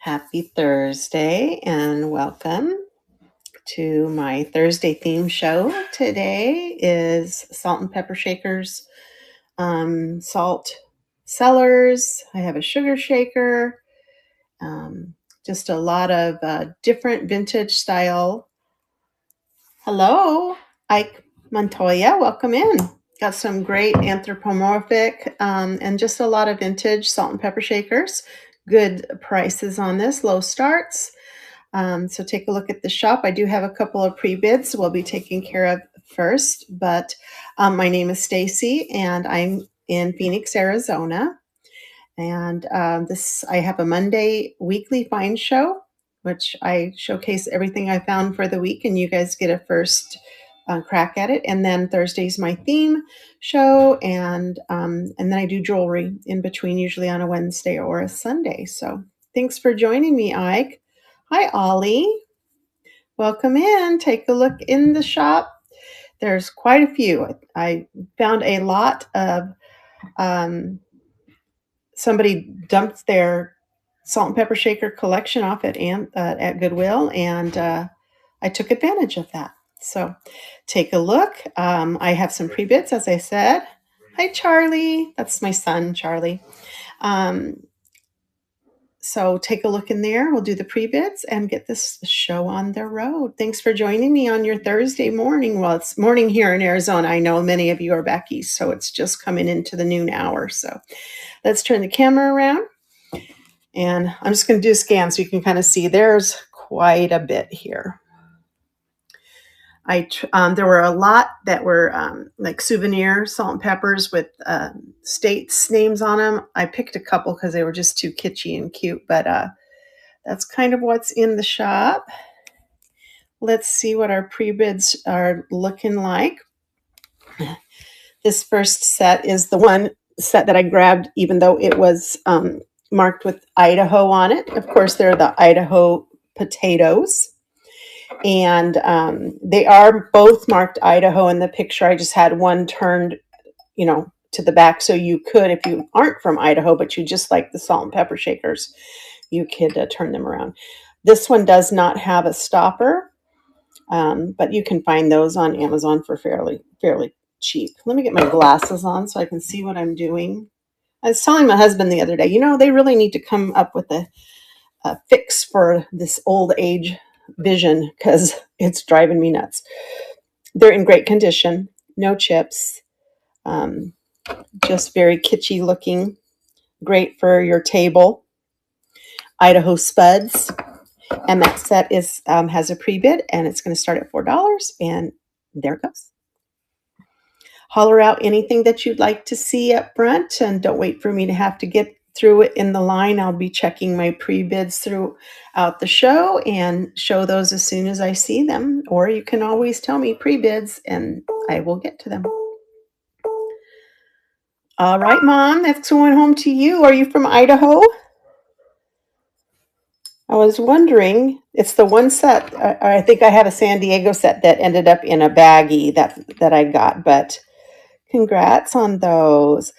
Happy Thursday and welcome to my Thursday theme show. Today is salt and pepper shakers, salt cellars. I have a sugar shaker, um, just a lot of different vintage style. Hello, Ike Montoya. Welcome in. Got some great anthropomorphic and just a lot of vintage salt and pepper shakers. Good prices on this, low starts. So take a look at the shop. I do have a couple of pre-bids we'll be taking care of first, but my name is Stacy and I'm in Phoenix, Arizona. And I have a Monday weekly find show, which I showcase everything I found for the week, and you guys get a first crack at it. And then Thursday's my theme show, and then I do jewelry in between, usually on a Wednesday or a Sunday. So thanks for joining me, Ike. Hi, Ollie. Welcome in. Take a look in the shop. There's quite a few. I found a lot of somebody dumped their salt and pepper shaker collection off at Goodwill, and I took advantage of that. So take a look. I have some pre-bits, as I said. Hi, Charlie. That's my son, Charlie. So take a look in there. We'll do the pre-bids and get this show on the road. Thanks for joining me on your Thursday morning. Well, it's morning here in Arizona. I know many of you are back east, so it's just coming into the noon hour. So let's turn the camera around. And I'm just going to do a scan so you can kind of see there's quite a bit here. There were a lot that were like souvenir salt and peppers with states names on them. I picked a couple because they were just too kitschy and cute, but that's kind of what's in the shop. Let's see what our pre-bids are looking like. This first set is the one set that I grabbed, even though it was marked with Idaho on it. Of course, they're the Idaho potatoes. And they are both marked Idaho in the picture. I just had one turned, to the back. So you could, if you aren't from Idaho, but you just like the salt and pepper shakers, you could turn them around. This one does not have a stopper, but you can find those on Amazon for fairly cheap. Let me get my glasses on so I can see what I'm doing. I was telling my husband the other day, they really need to come up with a fix for this old age vision because it's driving me nuts. They're in great condition, no chips, just very kitschy looking, great for your table. Idaho spuds, and that set has a pre-bid, and it's going to start at $4, and there it goes. Holler out anything that you'd like to see up front, and don't wait for me to have to get through it in the line. I'll be checking my pre-bids throughout the show and show those as soon as I see them. Or you can always tell me pre-bids and I will get to them. All right, Mom, that's going home to you. Are you from Idaho? I was wondering, it's the one set. I think I have a San Diego set that ended up in a baggie that I got, but congrats on those.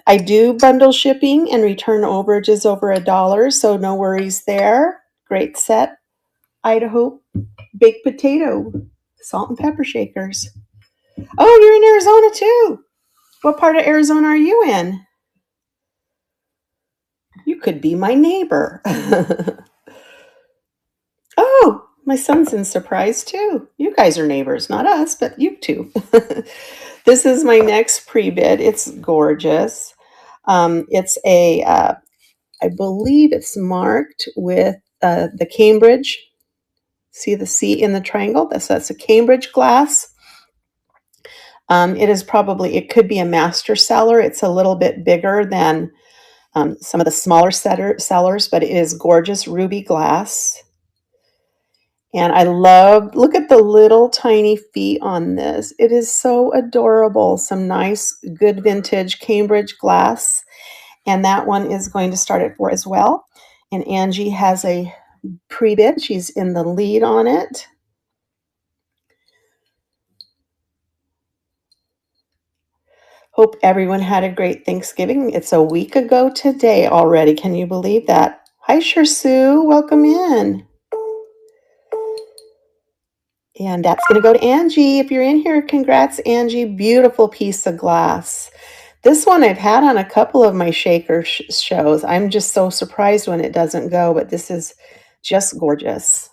I do bundle shipping and return overages over $1, so no worries there. Great set. Idaho baked potato, salt and pepper shakers. Oh, you're in Arizona too. What part of Arizona are you in? You could be my neighbor. Oh, my son's in Surprise too. You guys are neighbors, not us, but you two. This is my next pre-bid. It's gorgeous. It's I believe it's marked with the Cambridge. See the C in the triangle? That's a Cambridge glass. It could be a master cellar. It's a little bit bigger than some of the smaller cellars, but it is gorgeous ruby glass. And look at the little tiny feet on this. It is so adorable. Some nice, good vintage Cambridge glass. And that one is going to start at $4 as well. And Angie has a pre-bid. She's in the lead on it. Hope everyone had a great Thanksgiving. It's a week ago today already. Can you believe that? Hi, Sure Sue. Welcome in. And that's going to go to Angie. If you're in here, congrats, Angie. Beautiful piece of glass. This one I've had on a couple of my shaker shows. I'm just so surprised when it doesn't go, but this is just gorgeous.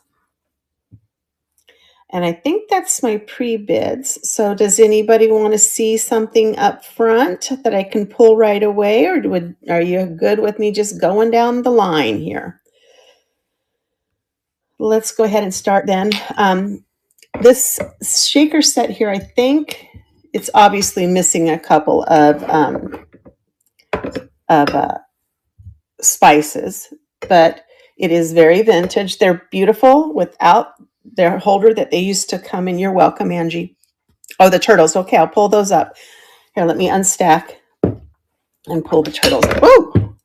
And I think that's my pre-bids. So does anybody want to see something up front that I can pull right away, or are you good with me just going down the line here? Let's go ahead and start then. This shaker set here, I think it's obviously missing a couple of spices, but it is very vintage. They're beautiful without their holder that they used to come in. You're welcome, Angie. Oh, the turtles. Okay, I'll pull those up. Here, let me unstack and pull the turtles. Woo!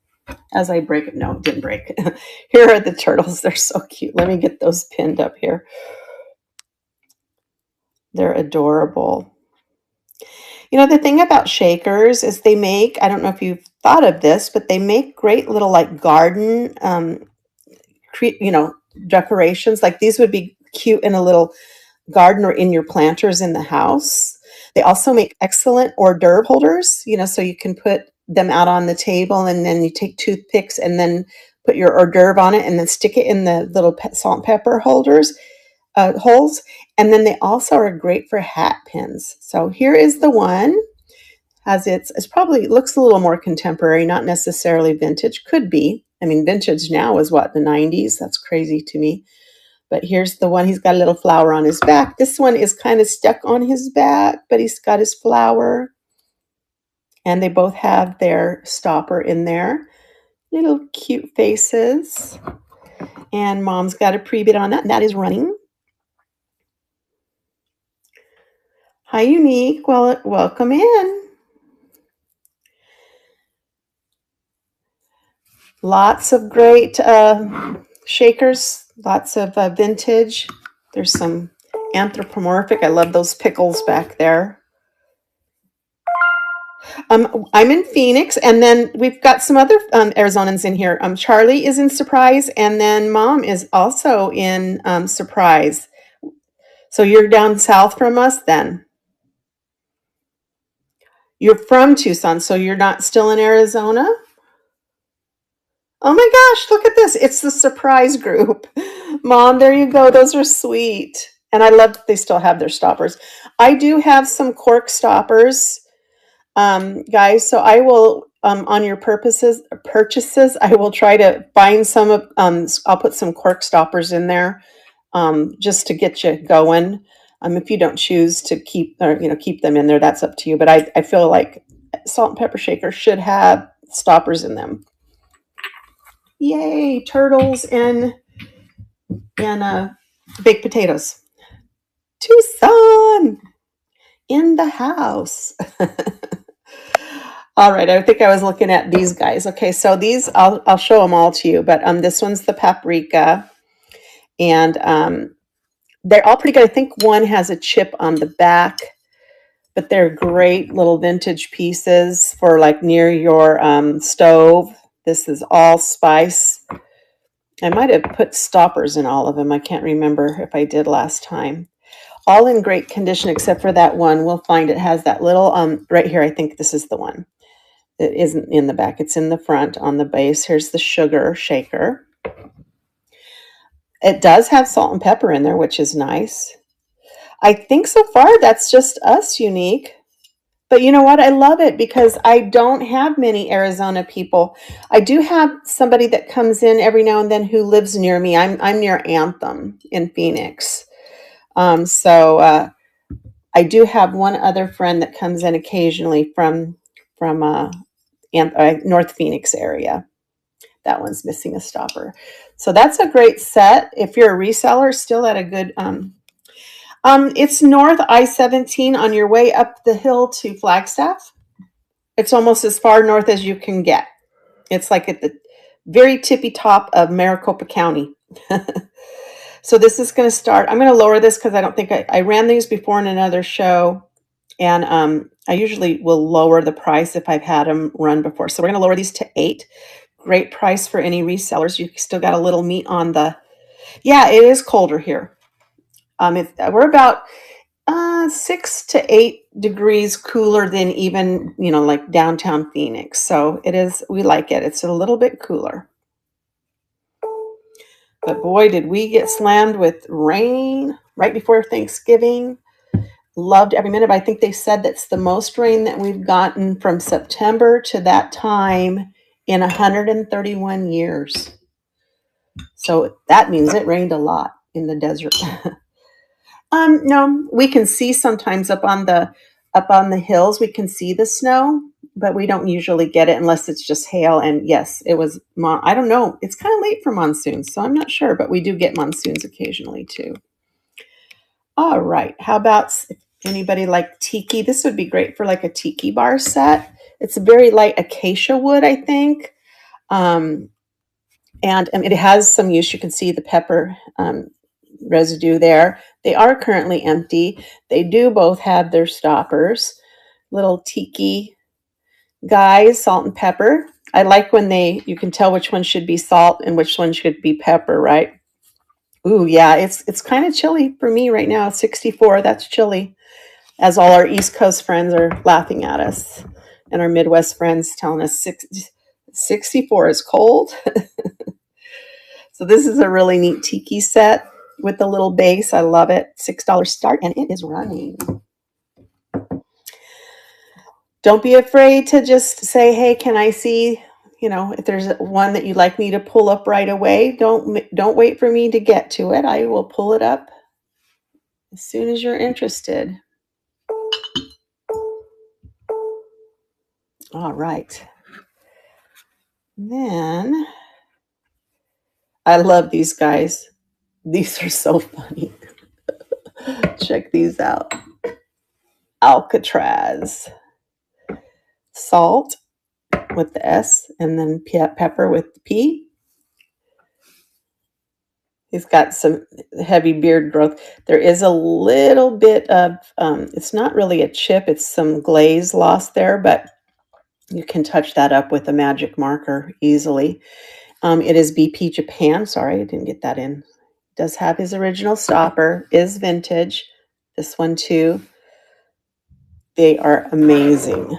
As I break it. No, it didn't break. Here are the turtles. They're so cute. Let me get those pinned up here. They're adorable. You know, the thing about shakers is they make, I don't know if you've thought of this, but they make great little like garden, decorations. Like these would be cute in a little garden or in your planters in the house. They also make excellent hors d'oeuvre holders, so you can put them out on the table and then you take toothpicks and then put your hors d'oeuvre on it and then stick it in the little salt and pepper holders. Holes, and then they also are great for hat pins. So here is the one. It's probably looks a little more contemporary, not necessarily vintage. Could be. I mean, vintage now is what, the 90s? That's crazy to me. But here's the one. He's got a little flower on his back. This one is kind of stuck on his back, but he's got his flower. And they both have their stopper in there. Little cute faces. And Mom's got a pre-bid on that, and that is running. Hi, Unique. Well, welcome in. Lots of great shakers, lots of vintage. There's some anthropomorphic. I love those pickles back there. I'm in Phoenix, and then we've got some other Arizonans in here. Charlie is in Surprise, and then Mom is also in Surprise. So you're down south from us then? You're from Tucson, so you're not still in Arizona? Oh my gosh, look at this. It's the Surprise group. Mom, there you go. Those are sweet. And I love that they still have their stoppers. I do have some cork stoppers, guys. So I will, on your purchases, I will try to find some of, I'll put some cork stoppers in there just to get you going. If you don't choose to keep, or, keep them in there, that's up to you. But I feel like salt and pepper shakers should have stoppers in them. Yay, turtles and baked potatoes. Tucson in the house. All right, I think I was looking at these guys. Okay, so these I'll show them all to you, but this one's the paprika, and they're all pretty good. I think one has a chip on the back, but they're great little vintage pieces for like near your stove. This is all spice. I might have put stoppers in all of them. I can't remember if I did last time. All in great condition except for that one. We'll find it has that little, right here, I think this is the one. It isn't in the back. It's in the front on the base. Here's the sugar shaker. It does have salt and pepper in there, which is nice. I think so far that's just us, Unique. But you know what? I love it because I don't have many Arizona people. I do have somebody that comes in every now and then who lives near me. I'm near Anthem in Phoenix. So I do have one other friend that comes in occasionally from North Phoenix area. That one's missing a stopper. So that's a great set. If you're a reseller, still at a good it's north I-17 on your way up the hill to Flagstaff. It's almost as far north as you can get. It's like at the very tippy top of Maricopa County. So this is going to start. I'm going to lower this because I don't think I ran these before in another show. And I usually will lower the price if I've had them run before. So we're going to lower these to $8. great price for any resellers. You still got a little meat on the, yeah, it is colder here. We're about 6 to 8 degrees cooler than even, like downtown Phoenix. So it is, we like it. It's a little bit cooler. But boy, did we get slammed with rain right before Thanksgiving. Loved every minute. I think they said that's the most rain that we've gotten from September to that time in 131 years. So that means it rained a lot in the desert. No, we can see sometimes up on the hills, we can see the snow, but we don't usually get it unless it's just hail. And yes, it was, I don't know. It's kind of late for monsoons, so I'm not sure, but we do get monsoons occasionally too. All right. How about anybody like tiki? This would be great for like a tiki bar set. It's a very light acacia wood, I think. And it has some use. You can see the pepper residue there. They are currently empty. They do both have their stoppers. Little tiki guys, salt and pepper. I like when you can tell which one should be salt and which one should be pepper, right? Ooh, yeah, it's kind of chilly for me right now. 64, that's chilly. As all our East Coast friends are laughing at us and our Midwest friends telling us 64 is cold. So this is a really neat tiki set with the little base. I love it. $6 start, and it is running. Don't be afraid to just say, hey, can I see, if there's one that you'd like me to pull up right away. Don't wait for me to get to it. I will pull it up as soon as you're interested. All right. Then I love these guys. These are so funny. Check these out. Alcatraz. Salt with the S and then pepper with the P. He's got some heavy beard growth. There is a little bit of, it's not really a chip, it's some glaze lost there, but you can touch that up with a magic marker easily. It is BP Japan. Sorry, I didn't get that in. Does have his original stopper, is vintage. This one too. They are amazing.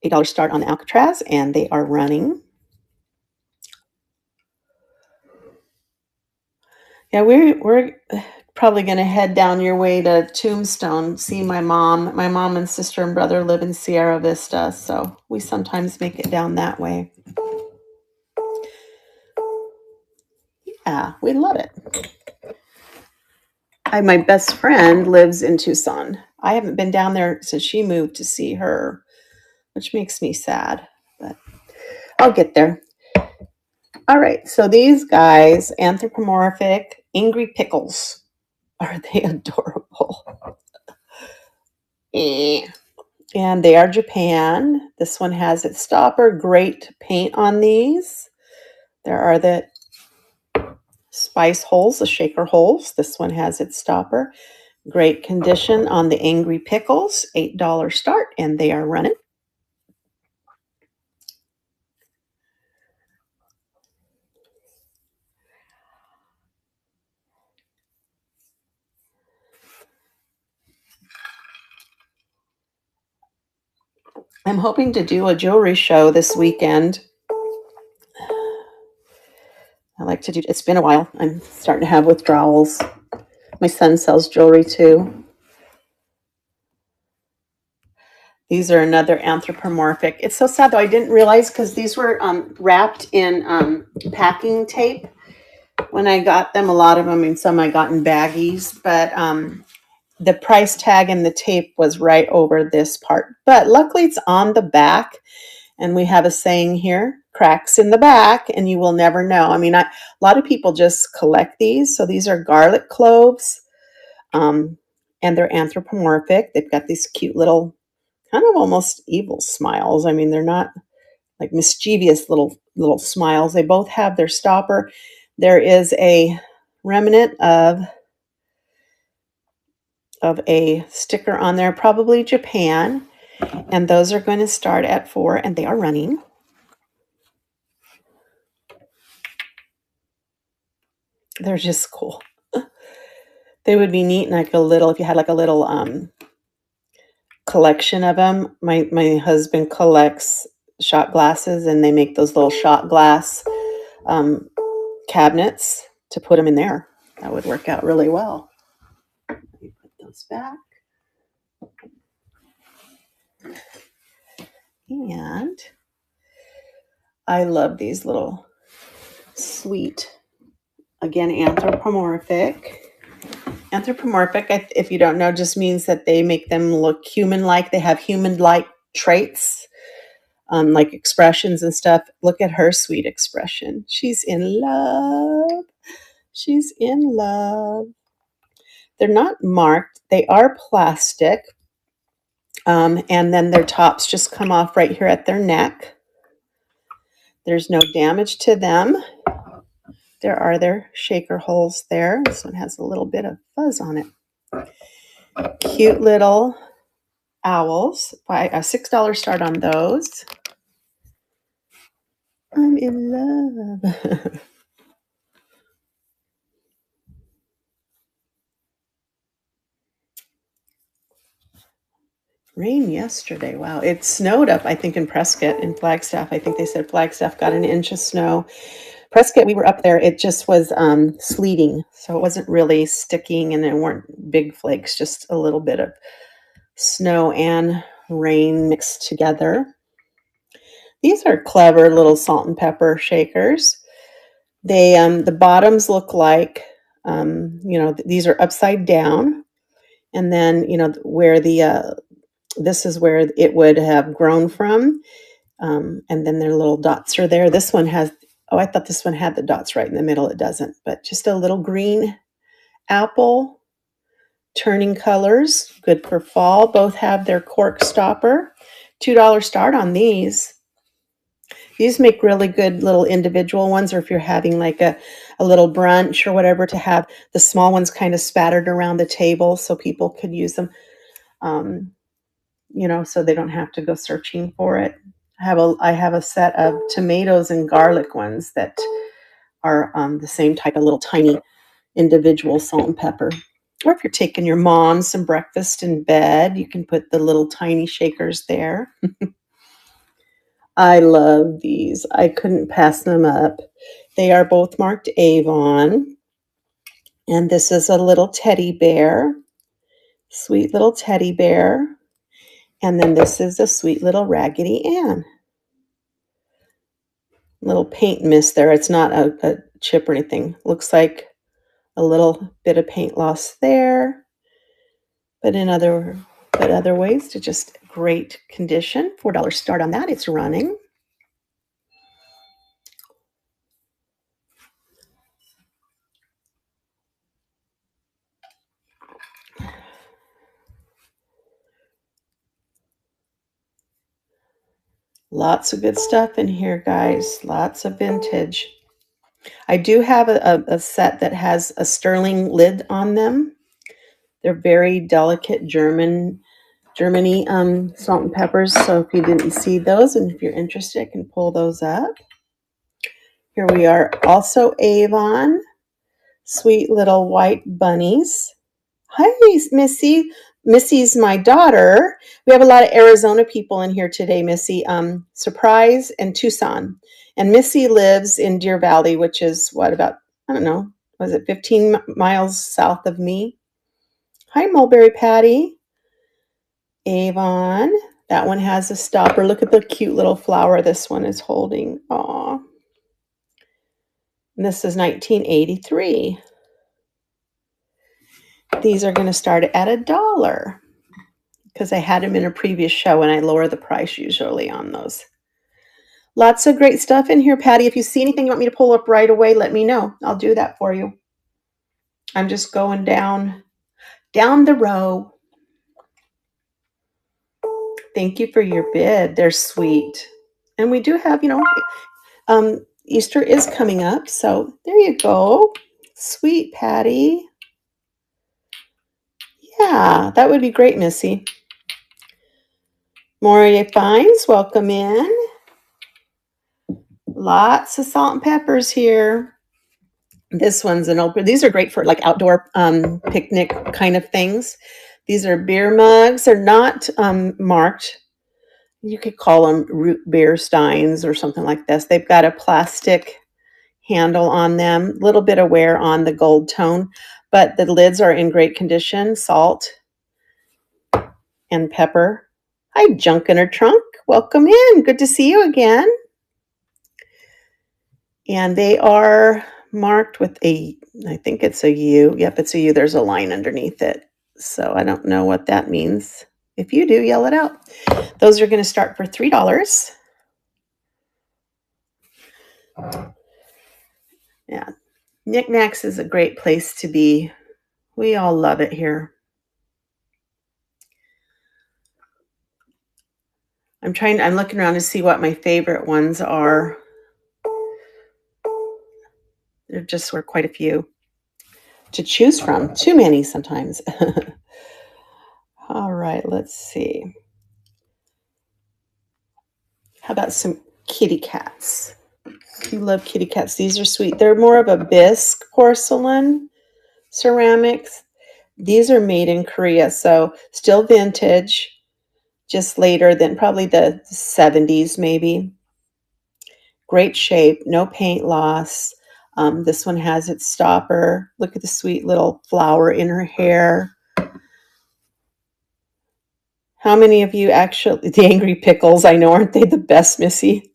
$8 start on the Alcatraz, and they are running. Yeah, we're probably going to head down your way to Tombstone, see my mom. My mom and sister and brother live in Sierra Vista, so we sometimes make it down that way. Yeah, we love it. My best friend lives in Tucson. I haven't been down there since she moved to see her, which makes me sad, but I'll get there. All right, so these guys, Anthropomorphic, Angry Pickles. Are they adorable? And they are Japan. This one has its stopper. Great paint on these. There are the spice holes, the shaker holes. This one has its stopper. Great condition on the Angry Pickles. $8 start, and they are running. I'm hoping to do a jewelry show this weekend. I like to do, it's been a while. I'm starting to have withdrawals. My son sells jewelry too. These are another Anthropomorphic. It's so sad though. I didn't realize because these were wrapped in packing tape when I got them. A lot of them, and some I got in baggies, but the price tag and the tape was right over this part. But luckily it's on the back, and we have a saying here, cracks in the back and you will never know. I mean, a lot of people just collect these. So these are garlic cloves, and they're anthropomorphic. They've got these cute little, kind of almost evil smiles. I mean, they're not like mischievous little smiles. They both have their stopper. There is a remnant of a sticker on there, probably Japan. And those are going to start at 4, and they are running. They're just cool. They would be neat, like a little if you had like a little collection of them. My husband collects shot glasses, and they make those little shot glass um, cabinets to put them in there. That would work out really well. Let me put those back. And I love these little sweet, again, anthropomorphic. Anthropomorphic, if you don't know, just means that they make them look human-like. They have human-like traits, like expressions and stuff. Look at her sweet expression. She's in love. She's in love. They're not marked. They are plastic. And then their tops just come off right here at their neck. There's no damage to them. There are their shaker holes there. This one has a little bit of fuzz on it. Cute little owls. Buy a $6 start on those. I'm in love. Rain yesterday. Wow. It snowed up, I think, in Prescott and Flagstaff. I think they said Flagstaff got an inch of snow. Prescott, we were up there. It just was sleeting. So it wasn't really sticking, and there weren't big flakes, just a little bit of snow and rain mixed together. These are clever little salt and pepper shakers. They the bottoms look like these are upside down, and then where the this is where it would have grown from, and then their little dots are there. This one has, oh, I thought this one had the dots right in the middle. It doesn't, but just a little green apple, turning colors, good for fall. Both have their cork stopper. $2 start on these. These make really good little individual ones, or if you're having like a little brunch or whatever, to have the small ones kind of spattered around the table so people could use them, so they don't have to go searching for it. I have a set of tomatoes and garlic ones that are the same type of little tiny individual salt and pepper. Or if you're taking your mom some breakfast in bed, you can put the little tiny shakers there. I love these. I couldn't pass them up. They are both marked Avon. And this is a little teddy bear, sweet little teddy bear. And then this is a sweet little Raggedy Ann. Little paint mist there. It's not a chip or anything. Looks like a little bit of paint loss there. But in other ways, to just great condition. $4 start on that. It's running. Lots of good stuff in here, guys. Lots of vintage. I do have a set that has a sterling lid on them. They're very delicate Germany salt and peppers. So if you didn't see those, and if you're interested, I can pull those up. Here we are. Also Avon. Sweet little white bunnies. Hi, Missy. Missy's my daughter. We have a lot of Arizona people in here today, Missy. Surprise and Tucson. And Missy lives in Deer Valley, which is about, I don't know, was it 15 miles south of me? Hi, Mulberry Patty. Avon. That one has a stopper. Look at the cute little flower this one is holding. Aw. And this is 1983. These are going to start at $1 because I had them in a previous show, and I lower the price usually on those. Lots of great stuff in here, Patty. If you see anything you want me to pull up right away, let me know. I'll do that for you. I'm just going down the row. Thank you for your bid. They're sweet. And we do have, Easter is coming up. So there you go. Sweet, Patty. Yeah, that would be great, Missy. Moria Fines, welcome in. Lots of salt and peppers here. This one's an open. These are great for like outdoor picnic kind of things. These are beer mugs. They're not marked. You could call them root beer steins or something like this. They've got a plastic handle on them, a little bit of wear on the gold tone, but the lids are in great condition. Salt and pepper. Hi, Junk in her trunk. Welcome in. Good to see you again. And they are marked with a, I think it's a U. Yep, it's a U. There's a line underneath it. So I don't know what that means. If you do, yell it out. Those are going to start for $3. Yeah. Knickknacks is a great place to be. We all love it here. I'm looking around to see what my favorite ones are. There just were quite a few to choose from. Too many sometimes. All right, let's see. How about some kitty cats? You love kitty cats. These are sweet. They're more of a bisque porcelain ceramics. These are made in Korea, so still vintage, just later than probably the 70s maybe. Great shape, no paint loss. This one has its stopper. Look at the sweet little flower in her hair. How many of you actually, the Angry Pickles, I know, aren't they the best, Missy?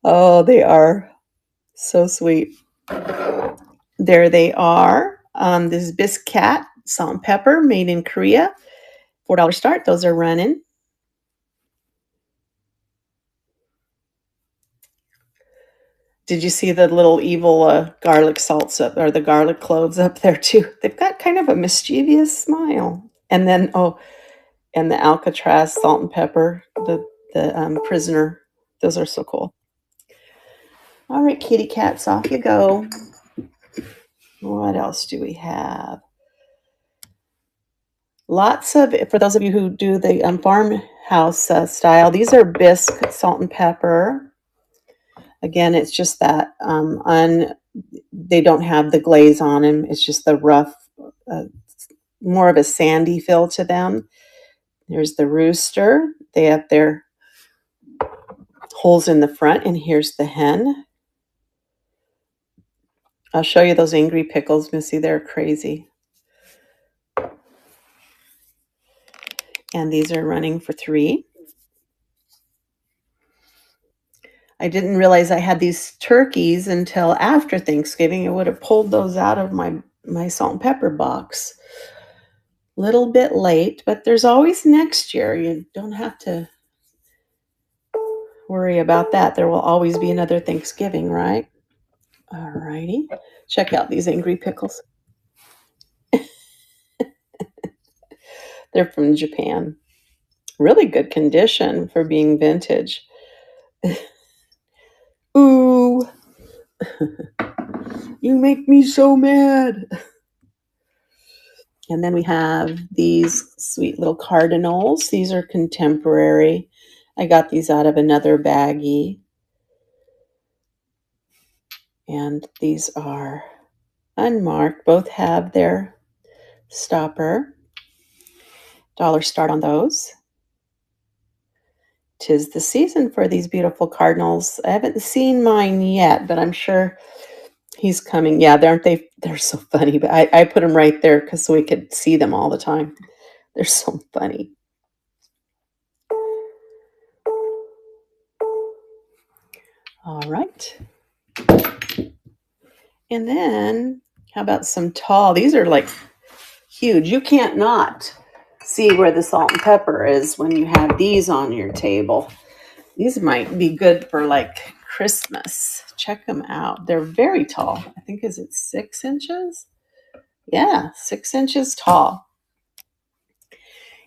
Oh, they are so sweet. There they are. This is Bisque Cat, salt and pepper, made in Korea. $4 start. Those are running. Did you see the little evil garlic salts up, or the garlic cloves up there too? They've got kind of a mischievous smile. And then, and the Alcatraz salt and pepper, the prisoner. Those are so cool. All right, kitty cats, off you go. What else do we have? Lots of, for those of you who do the farmhouse style, these are bisque salt and pepper. Again, it's just that they don't have the glaze on them. It's just the rough, more of a sandy feel to them. There's the rooster. They have their holes in the front, and here's the hen. I'll show you those Angry Pickles, Missy. They're crazy. And these are running for $3. I didn't realize I had these turkeys until after Thanksgiving. I would have pulled those out of my salt and pepper box. Little bit late, but there's always next year. You don't have to worry about that. There will always be another Thanksgiving, right? All righty. Check out these Angry Pickles. They're from Japan. Really good condition for being vintage. Ooh. You make me so mad. And then we have these sweet little cardinals. These are contemporary. I got these out of another baggie. And these are unmarked. Both have their stopper. $1 start on those. 'Tis the season for these beautiful cardinals. I haven't seen mine yet, but I'm sure he's coming. Yeah, aren't they? They're so funny. But I put them right there so we could see them all the time. They're so funny. All right. And then how about some tall? These are like huge. You can't not see where the salt and pepper is when you have these on your table. These might be good for like Christmas. Check them out. They're very tall. I think, is it 6 inches? Yeah, 6 inches tall.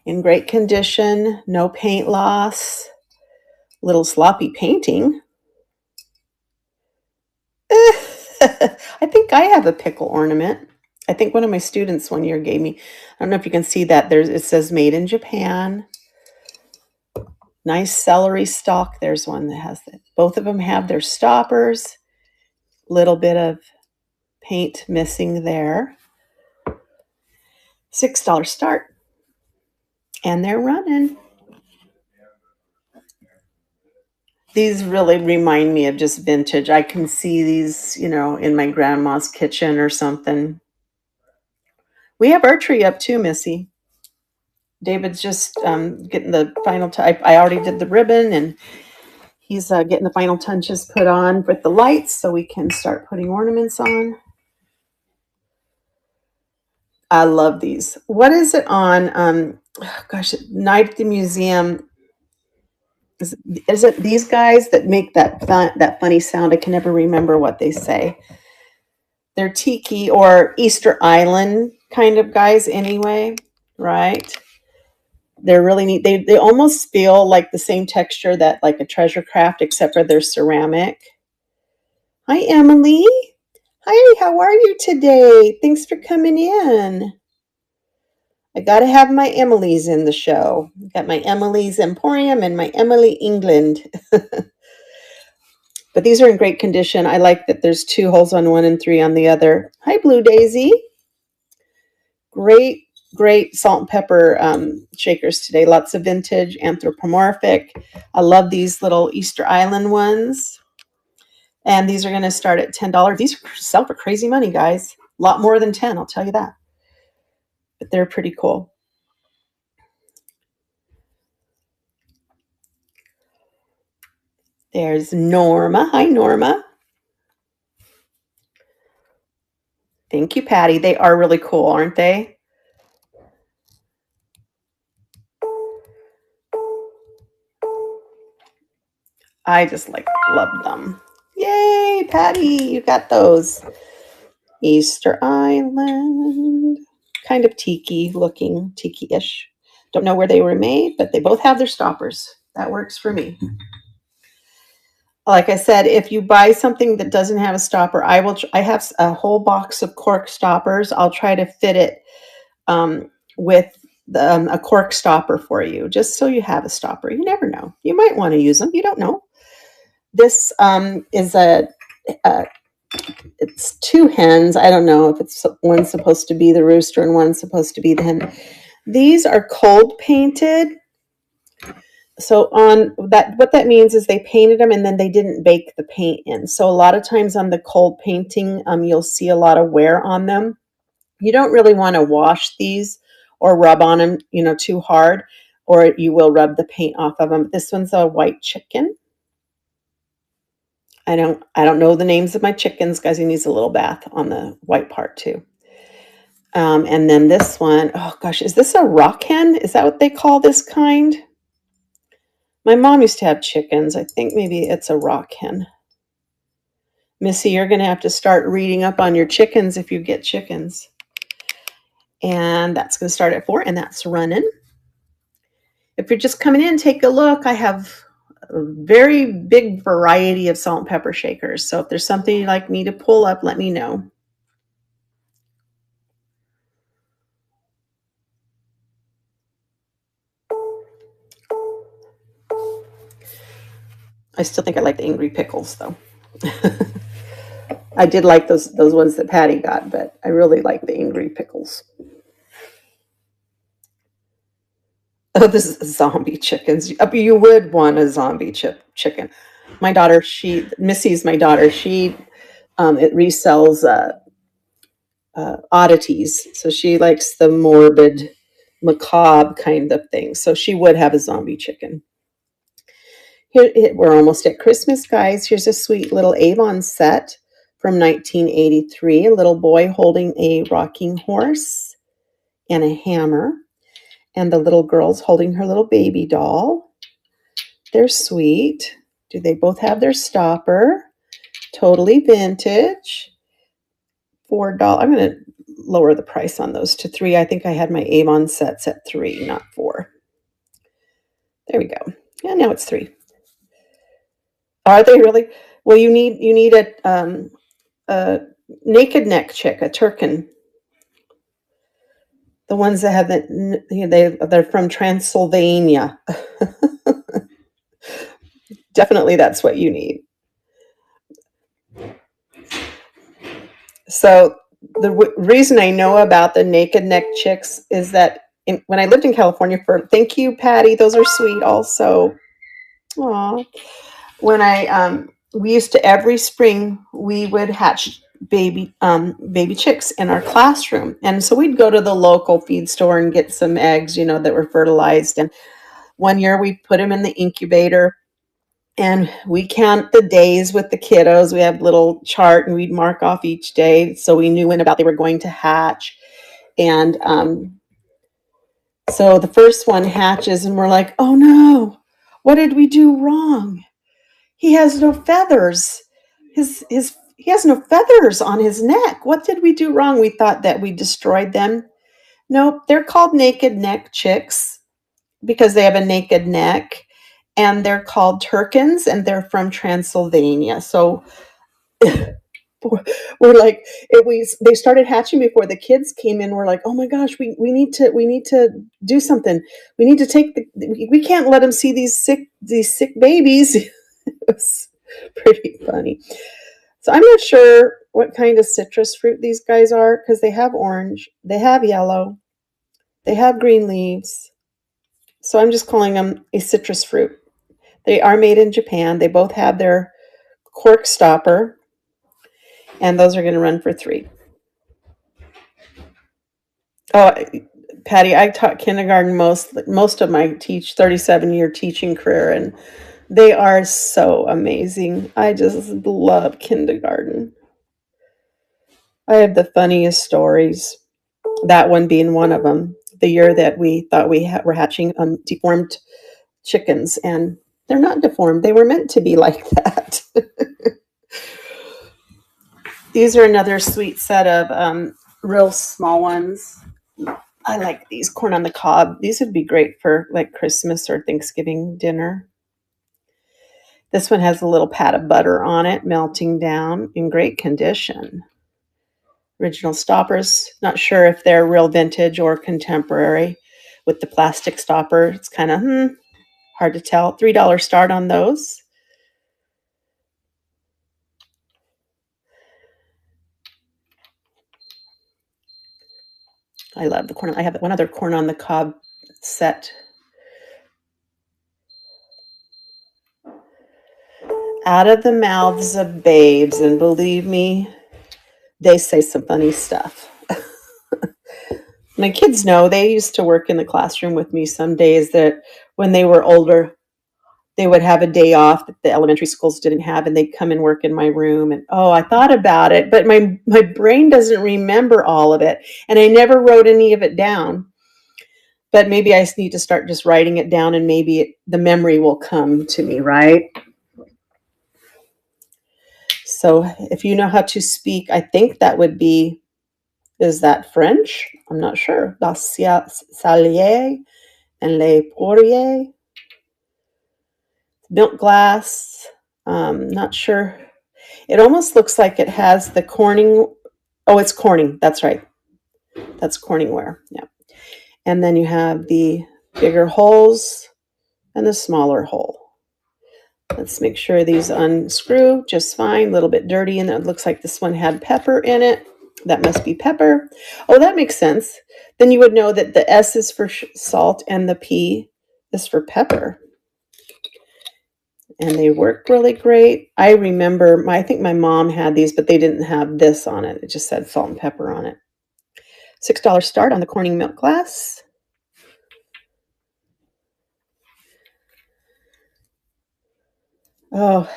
In great condition, no paint loss. Little sloppy painting. I think I have a pickle ornament. I think one of my students one year gave me. I don't know if you can see that. It says made in Japan. Nice celery stalk. There's one that has it. Both of them have their stoppers. Little bit of paint missing there. $6 start. And they're running. These really remind me of just vintage. I can see these, in my grandma's kitchen or something. We have our tree up too, Missy. David's just getting the final touch. I already did the ribbon, and he's getting the final touches put on with the lights so we can start putting ornaments on. I love these. What is it on? Night at the Museum. Is it these guys that make that funny sound? I can never remember what they say. They're tiki or Easter Island kind of guys anyway, right? They're really neat. They almost feel like the same texture that like a treasure craft, except for they're ceramic. Hi, Emily. Hi, how are you today? Thanks for coming in. I got to have my Emily's in the show. Got my Emily's Emporium and my Emily England. But these are in great condition. I like that there's 2 holes on one and 3 on the other. Hi, Blue Daisy. Great salt and pepper shakers today. Lots of vintage, anthropomorphic. I love these little Easter Island ones. And these are going to start at $10. These sell for crazy money, guys. A lot more than 10, I'll tell you that. But they're pretty cool. There's Norma. Hi, Norma. Thank you, Patty. They are really cool, aren't they? I just love them. Yay, Patty, you got those. Easter Island. Kind of tiki looking, tiki-ish. Don't know where they were made, but they both have their stoppers. That works for me. Like I said, if you buy something that doesn't have a stopper, I have a whole box of cork stoppers. I'll try to fit it with a cork stopper for you, just so you have a stopper. You never know. You might want to use them. You don't know. This is it's 2 hens. I don't know if it's one's supposed to be the rooster and one's supposed to be the hen. These are cold painted. So on that, what that means is they painted them and then they didn't bake the paint in. So a lot of times on the cold painting, you'll see a lot of wear on them. You don't really want to wash these or rub on them, too hard, or you will rub the paint off of them. This one's a white chicken. I don't know the names of my chickens, guys. He needs a little bath on the white part too. And then this one, oh gosh, is this a rock hen? Is that what they call this kind? My mom used to have chickens. I think maybe it's a rock hen. Missy, you're going to have to start reading up on your chickens if you get chickens. And that's going to start at 4, and that's running. If you're just coming in, take a look. I have a very big variety of salt and pepper shakers. So if there's something you'd like me to pull up, let me know. I still think I like the angry pickles, though. I did like those ones that Patty got, but I really like the angry pickles. Oh, this is zombie chickens. You would want a zombie chicken. My daughter, Missy's my daughter. She it resells oddities, so she likes the morbid, macabre kind of thing. So she would have a zombie chicken. Here, we're almost at Christmas, guys. Here's a sweet little Avon set from 1983. A little boy holding a rocking horse and a hammer. And the little girl's holding her little baby doll. They're sweet. Do they both have their stopper? Totally vintage. $4. I'm going to lower the price on those to $3. I think I had my Avon sets at $3, not $4. There we go. Yeah, now it's $3. Are they really? Well, you need a naked neck chick, a Turkin. The ones that have they're from Transylvania. Definitely, that's what you need. So the reason I know about the naked neck chicks is that when I lived in California thank you, Patty, those are sweet also. Aw. When we used to every spring we would hatch baby chicks in our classroom, and so we'd go to the local feed store and get some eggs, that were fertilized. And one year we put them in the incubator, and we count the days with the kiddos. We have a little chart, and we'd mark off each day so we knew when about they were going to hatch. And so the first one hatches, and we're like, oh no, what did we do wrong? He has no feathers. He has no feathers on his neck. What did we do wrong? We thought that we destroyed them. Nope, they're called naked neck chicks because they have a naked neck, and they're called Turkins, and they're from Transylvania. So we're like, they started hatching before the kids came in. We're like, oh my gosh, we need to do something. We need to we can't let them see these sick babies. It was pretty funny. So I'm not sure what kind of citrus fruit these guys are, because they have orange, they have yellow, they have green leaves. So I'm just calling them a citrus fruit. They are made in Japan. They both have their cork stopper, and those are going to run for $3. Oh, Patty, I taught kindergarten most of my 37-year teaching career, and they are so amazing. I just love kindergarten. I have the funniest stories, that one being one of them. The year that we thought we were hatching deformed chickens, and they're not deformed. They were meant to be like that. These are another sweet set of real small ones. I like these, corn on the cob. These would be great for like Christmas or Thanksgiving dinner. This one has a little pat of butter on it, melting down, in great condition. Original stoppers. Not sure if they're real vintage or contemporary with the plastic stopper. It's kind of hard to tell. $3 start on those. I love the corn. I have one other corn on the cob set. Out of the mouths of babes, and believe me, they say some funny stuff. My kids know. They used to work in the classroom with me some days that when they were older, they would have a day off that the elementary schools didn't have, and they'd come and work in my room. And I thought about it, but my brain doesn't remember all of it, and I never wrote any of it down. But maybe I need to start just writing it down, and maybe the memory will come to me, right? So if you know how to speak, I think that would be, is that French? I'm not sure. La salier and le pourrier. Milk glass. Not sure. It almost looks like it has the corning. Oh, it's corning. That's right. That's Corningware. Yeah. And then you have the bigger holes and the smaller hole. Let's make sure these unscrew just fine. A little bit dirty, and it looks like this one had pepper in it. That must be pepper. Oh, that makes sense. Then you would know that the S is for salt and the P is for pepper. And they work really great. I remember, I think my mom had these, but they didn't have this on it. It just said salt and pepper on it. $6 start on the Corning milk glass. Oh,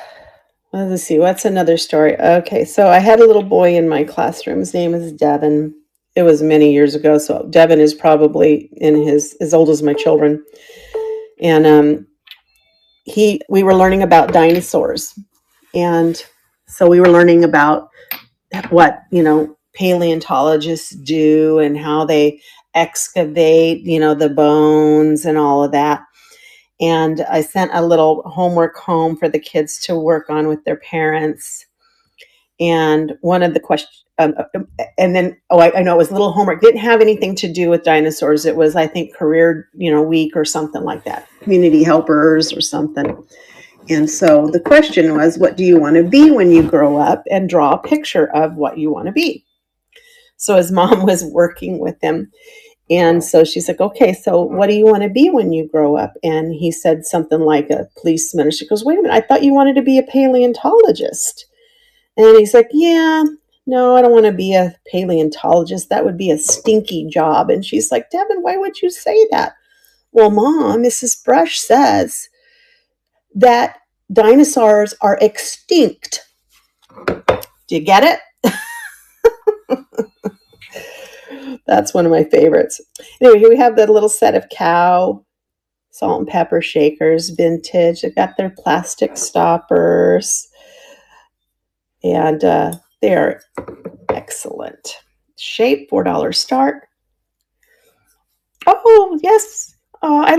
let's see. What's another story? Okay, so I had a little boy in my classroom. His name is Devin. It was many years ago, so Devin is probably as old as my children. And we were learning about dinosaurs, and so we were learning about what paleontologists do and how they excavate the bones and all of that. And I sent a little homework home for the kids to work on with their parents. And one of the questions, and then, I know it was little homework, didn't have anything to do with dinosaurs. It was, I think, career, week or something like that, community helpers or something. And so the question was, what do you want to be when you grow up? And draw a picture of what you want to be. So his mom was working with him. And so she's like, okay, so what do you want to be when you grow up? And he said something like a policeman. And she goes, wait a minute, I thought you wanted to be a paleontologist. And he's like, yeah, no, I don't want to be a paleontologist. That would be a stinky job. And she's like, Devin, why would you say that? Well, Mom, Mrs. Brush says that dinosaurs are extinct. Do you get it? That's one of my favorites. Anyway, here we have the little set of cow salt and pepper shakers, vintage. They've got their plastic stoppers, and they are excellent. Shape, $4 start. Oh, yes. Oh, I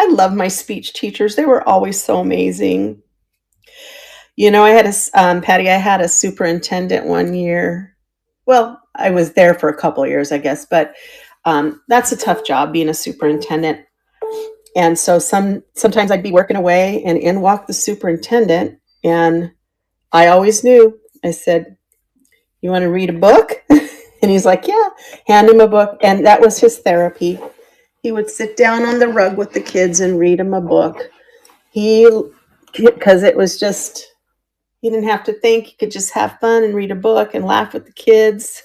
loved my speech teachers. They were always so amazing. You know, Patty, I had a superintendent one year. Well, I was there for a couple of years, I guess, but that's a tough job being a superintendent. And so sometimes I'd be working away and in walked the superintendent, and I always knew. I said, you want to read a book? And he's like, yeah, hand him a book. And that was his therapy. He would sit down on the rug with the kids and read them a book. Because it was just, he didn't have to think. He could just have fun and read a book and laugh with the kids.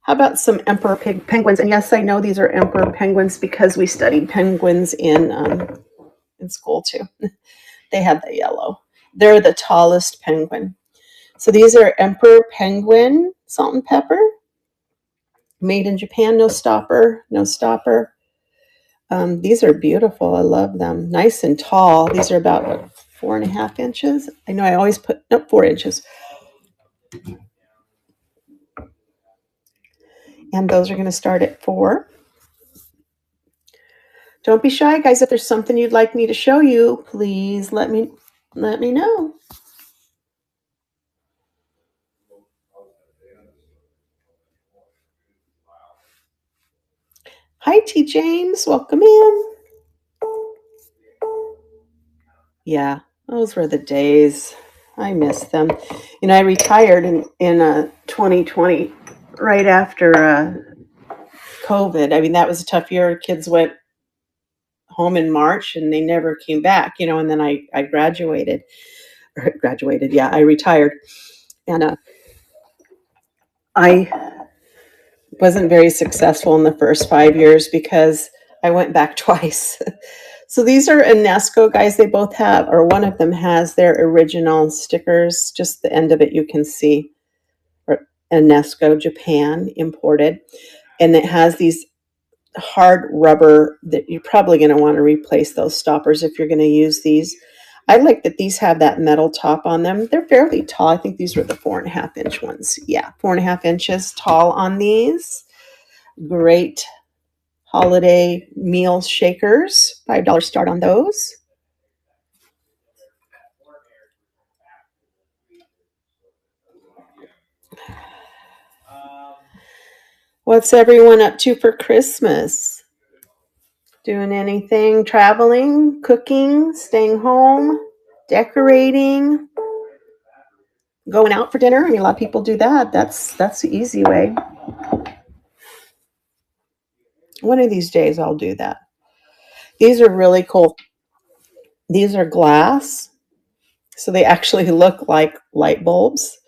How about some emperor penguins? And yes, I know these are emperor penguins because we studied penguins in school too. They have the yellow. They're the tallest penguin. So these are emperor penguin, salt and pepper. Made in Japan, no stopper, no stopper. These are beautiful. I love them. Nice and tall. These are about 4.5 inches. I know I always put, 4 inches. And those are going to start at 4. Don't be shy, guys. If there's something you'd like me to show you, please let me know. Hi, T. James. Welcome in. Yeah, those were the days. I miss them. You know, I retired in 2020, right after COVID. I mean, that was a tough year. Kids went home in March and they never came back, you know, and then I graduated. Yeah, I retired. And I wasn't very successful in the first 5 years because I went back twice. So these are UNESCO, guys. They both have, or one of them has their original stickers. Just the end of it you can see. Or UNESCO, Japan, imported. And it has these hard rubber that you're probably going to want to replace those stoppers if you're going to use these. I like that these have that metal top on them. They're fairly tall. I think these were the 4.5 inch ones. Yeah, 4.5 inches tall on these. Great holiday meal shakers. $5 start on those. What's everyone up to for Christmas? Doing anything? Traveling, cooking, staying home, decorating, going out for dinner? I mean, a lot of people do that. That's the easy way. One of these days I'll do that. These are really cool. These are glass, so they actually look like light bulbs.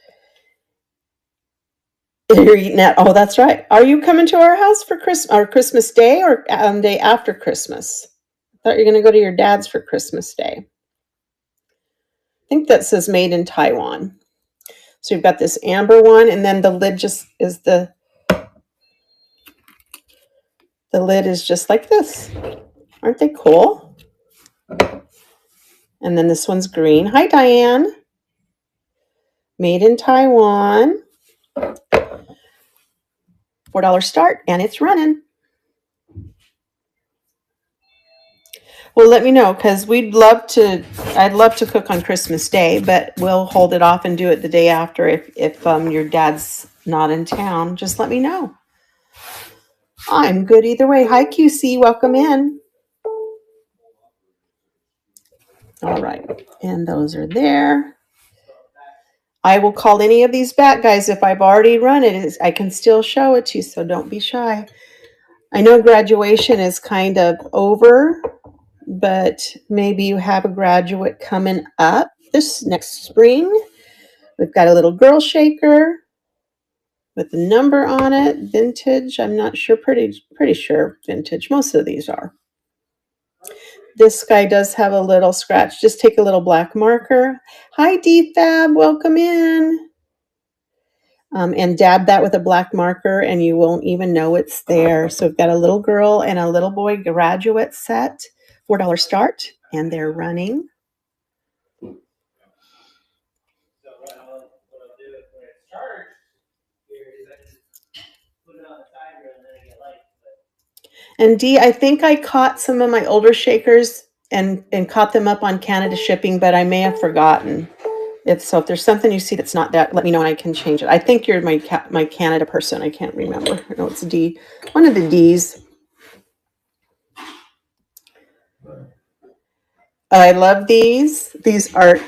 You're eating at, oh, that's right. Are you coming to our house for Christmas Day or day after Christmas? I thought you were going to go to your dad's for Christmas Day. I think that says made in Taiwan. So you've got this amber one, and then the lid just is the lid is just like this. Aren't they cool? And then this one's green. Hi, Diane. Made in Taiwan. $4 start, and it's running. Well, let me know, because I'd love to cook on Christmas Day, but we'll hold it off and do it the day after if your dad's not in town. Just let me know. I'm good either way. Hi, QC. Welcome in. All right. And those are there. I will call any of these back, guys. If I've already run it, I can still show it to you, so don't be shy. I know graduation is kind of over, but maybe you have a graduate coming up this next spring. We've got a little girl shaker with a number on it, vintage. I'm not sure, pretty sure vintage. Most of these are. This guy does have a little scratch. Just take a little black marker. Hi, DFab, welcome in. And dab that with a black marker and you won't even know it's there. So we've got a little girl and a little boy graduate set, $4 start, and they're running. And D, I think I caught some of my older shakers and caught them up on Canada shipping, but I may have forgotten. If there's something you see that's not that, let me know and I can change it. I think you're my Canada person. I can't remember. No, it's D. One of the D's. I love these. These are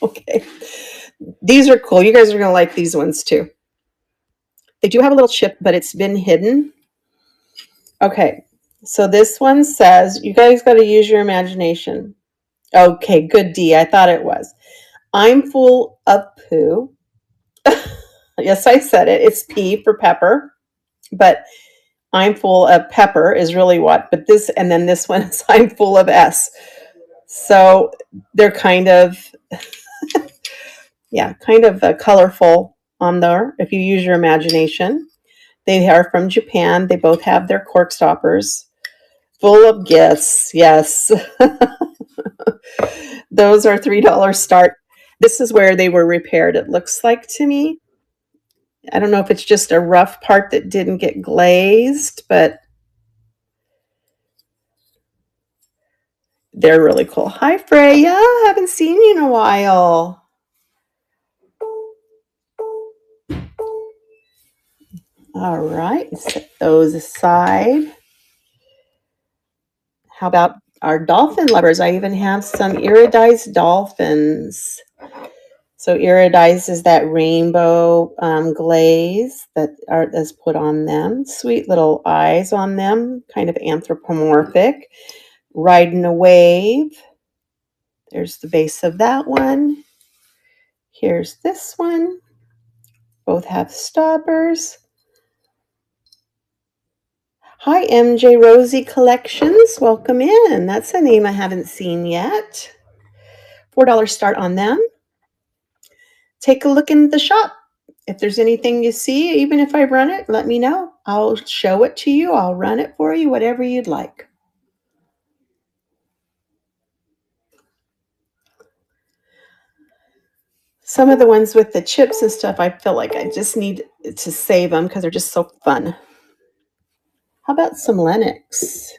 okay. These are cool. You guys are gonna like these ones too. They do have a little chip, but it's been hidden. Okay, so this one says, you guys got to use your imagination. Okay, good D. I thought it was. I'm full of poo. Yes, I said it. It's P for pepper, but I'm full of pepper is really what. But this, and then this one is I'm full of S. So they're kind of, yeah, kind of colorful on there if you use your imagination. They are from Japan. They both have their cork stoppers. Full of gifts, yes. Those are $3 start. This is where they were repaired, it looks like to me. I don't know if it's just a rough part that didn't get glazed, but they're really cool. Hi, Freya. Haven't seen you in a while. All right, set those aside. How about our dolphin lovers? I even have some iridized dolphins. So iridized is that rainbow glaze that's put on them. Sweet little eyes on them, kind of anthropomorphic. Riding a wave. There's the base of that one. Here's this one. Both have stoppers. Hi, MJ Rosie Collections. Welcome in. That's a name I haven't seen yet. $4 start on them. Take a look in the shop. If there's anything you see, even if I run it, let me know. I'll show it to you. I'll run it for you, whatever you'd like. Some of the ones with the chips and stuff, I feel like I just need to save them because they're just so fun. How about some Lennox?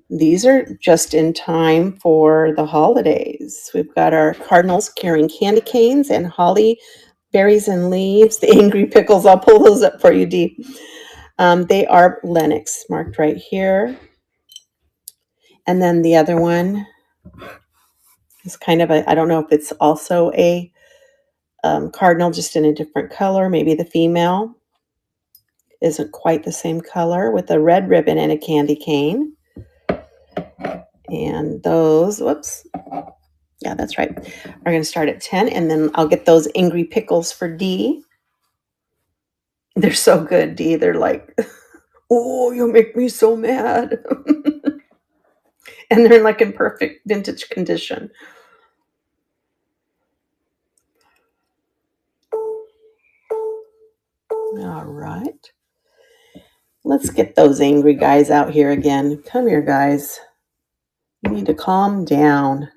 These are just in time for the holidays. We've got our cardinals carrying candy canes and holly berries and leaves. The angry pickles, I'll pull those up for you, Dee. They are Lennox, marked right here. And then the other one is kind of I don't know if it's also a cardinal, just in a different color. Maybe the female isn't quite the same color with a red ribbon and a candy cane. And those, whoops. Yeah, that's right. We're going to start at 10, and then I'll get those angry pickles for D. They're so good, D. They're like, oh, you make me so mad. And they're like in perfect vintage condition. All right. Let's get those angry guys out here again. Come here, guys. You need to calm down.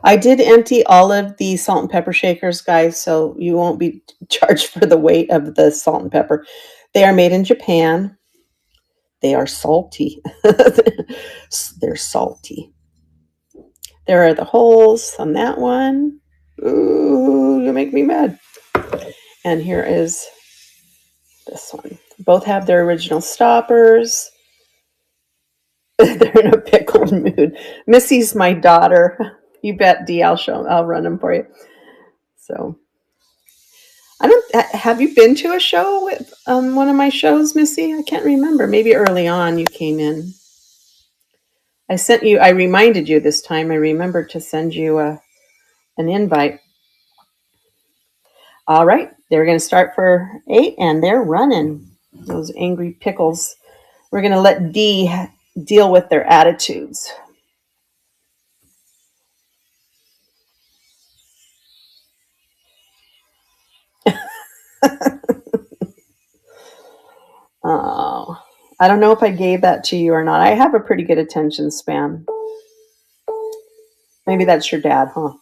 I did empty all of the salt and pepper shakers, guys, so you won't be charged for the weight of the salt and pepper. They are made in Japan. They are salty. They're salty. There are the holes on that one. Ooh, you make me mad. And here is this one. Both have their original stoppers. They're in a pickled mood. Missy's my daughter. You bet, D. I'll run them for you. So I don't. Have you been to a show with one of my shows, Missy? I can't remember. Maybe early on you came in. I sent you. I reminded you this time. I remembered to send you an invite. All right, they're going to start for 8, and they're running. Those angry pickles. We're going to let D deal with their attitudes. Oh, I don't know if I gave that to you or not. I have a pretty good attention span. Maybe that's your dad, huh?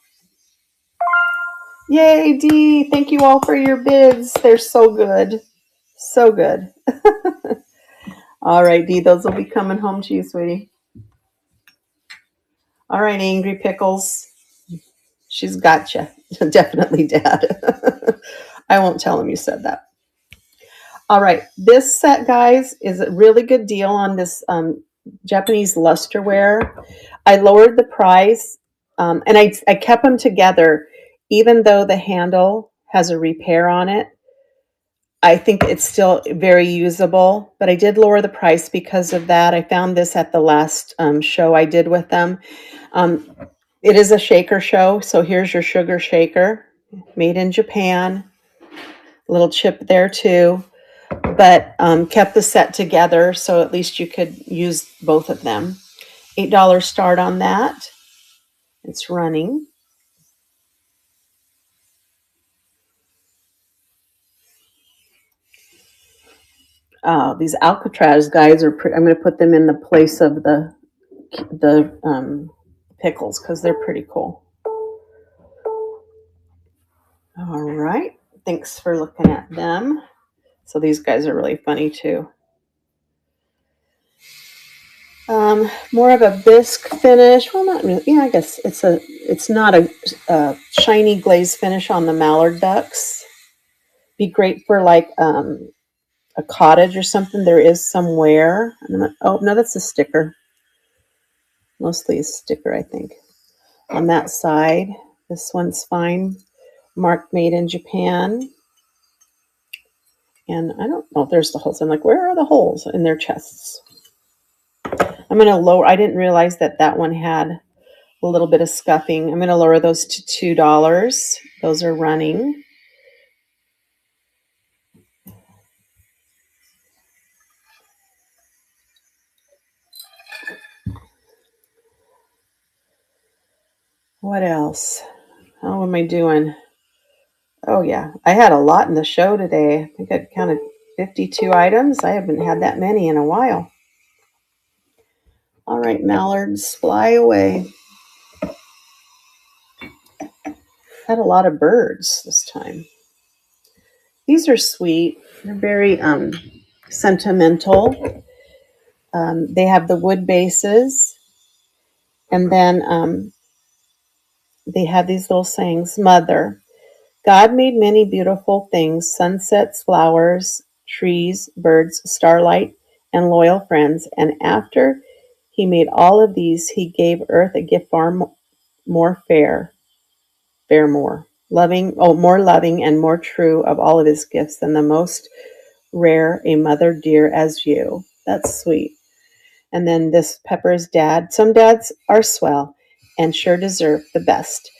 Yay, D. Thank you all for your bids. They're so good. So good. All right, D. Those will be coming home to you, sweetie. All right, Angry Pickles. She's got you. Definitely, Dad. I won't tell him you said that. All right, this set, guys, is a really good deal on this Japanese lusterware. I lowered the price, and I kept them together, even though the handle has a repair on it. I think it's still very usable, but I did lower the price because of that. I found this at the last show I did with them. Um, it is a shaker show, so here's your sugar shaker, made in Japan. A little chip there too, but kept the set together so at least you could use both of them. $8 start on that. It's running. These Alcatraz guys are I'm going to put them in the place of the pickles because they're pretty cool. All right. Thanks for looking at them. So these guys are really funny too. More of a bisque finish. Well, not really. Yeah, I guess it's not a shiny glaze finish on the mallard ducks. Be great for like a cottage or something. There is somewhere. Oh no, that's a sticker. Mostly a sticker, I think. On that side, this one's fine. Marked made in Japan. And I don't know if there's the holes. I'm like, where are the holes in their chests? I'm going to lower. I didn't realize that one had a little bit of scuffing. I'm going to lower those to $2. Those are running. What else? How am I doing? Oh, yeah. I had a lot in the show today. I think I counted 52 items. I haven't had that many in a while. All right, mallards, fly away. Had a lot of birds this time. These are sweet. They're very sentimental. They have the wood bases. And then they have these little sayings. Mother, God made many beautiful things, sunsets, flowers, trees, birds, starlight, and loyal friends. And after he made all of these, he gave earth a gift far more more loving and more true of all of his gifts than the most rare, a mother dear as you. That's sweet. And then this Pepper's dad. Some dads are swell and sure deserve the best.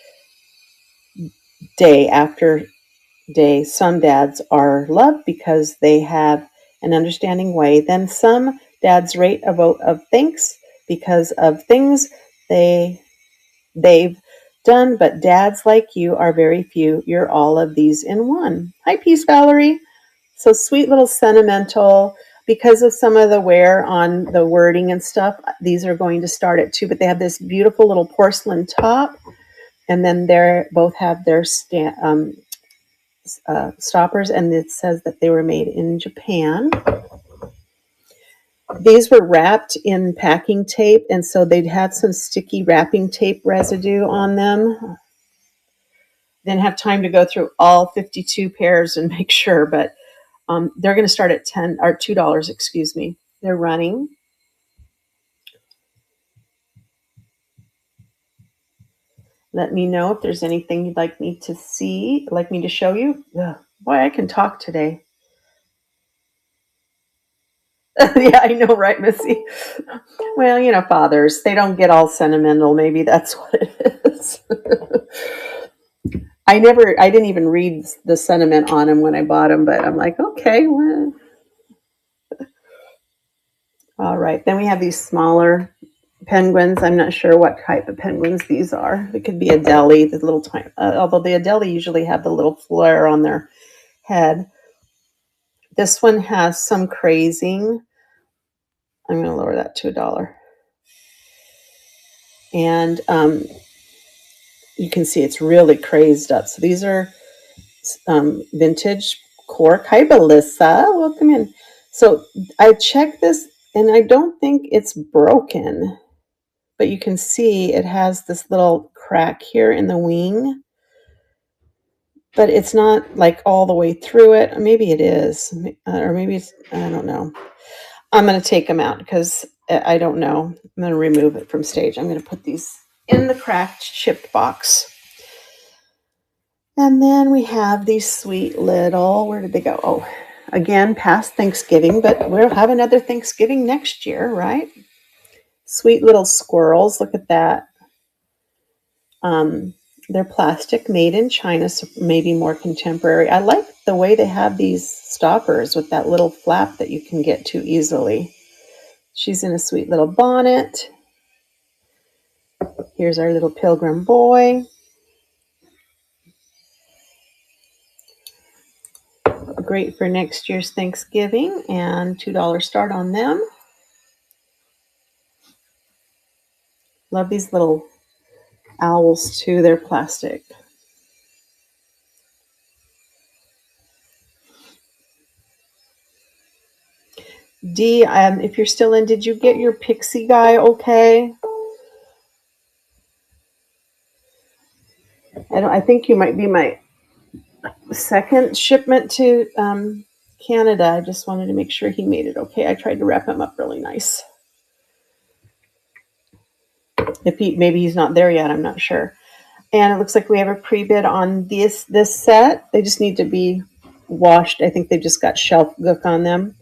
Day after day, some dads are loved because they have an understanding way. Then some dads rate a vote of thanks because of things they've done. But dads like you are very few. You're all of these in one. Hi, Peace Valerie. So sweet little sentimental. Because of some of the wear on the wording and stuff, these are going to start at 2, but they have this beautiful little porcelain top. And then they both have their stoppers, and it says that they were made in Japan. These were wrapped in packing tape, and so they'd had some sticky wrapping tape residue on them. Didn't have time to go through all 52 pairs and make sure, but they're going to start at $2. Excuse me. They're running. Let me know if there's anything you'd like me to see, like me to show you. Ugh, boy, I can talk today. Yeah, I know, right, Missy? Well, you know, fathers, they don't get all sentimental. Maybe that's what it is. I didn't even read the sentiment on them when I bought them, but I'm like, okay, well. All right. Then we have these smaller penguins. I'm not sure what type of penguins these are. It could be Adelie, the little tiny, although the Adelie usually have the little flare on their head. This one has some crazing. I'm going to lower that to $1. And you can see it's really crazed up. So these are vintage cork. Hi, Melissa. Welcome in. So I checked this, and I don't think it's broken. But you can see it has this little crack here in the wing. But it's not like all the way through it. Maybe it is. Or maybe it's, I don't know. I'm going to take them out because I don't know. I'm going to remove it from stage. I'm going to put these in the cracked shipped box. And then we have these sweet little, where did they go? Oh, again, past Thanksgiving, but we'll have another Thanksgiving next year, right? Sweet little squirrels. Look at that. They're plastic, made in China, so maybe more contemporary. I like the way they have these stoppers with that little flap that you can get to easily. She's in a sweet little bonnet. Here's our little pilgrim boy. Great for next year's Thanksgiving, and $2 start on them. Love these little owls too. They're plastic. Dee, if you're still in, did you get your pixie guy okay? I think you might be my second shipment to Canada. I just wanted to make sure he made it okay. I tried to wrap him up really nice. Maybe he's not there yet, I'm not sure. And it looks like we have a pre-bid on this set. They just need to be washed. I think they've just got shelf gook on them.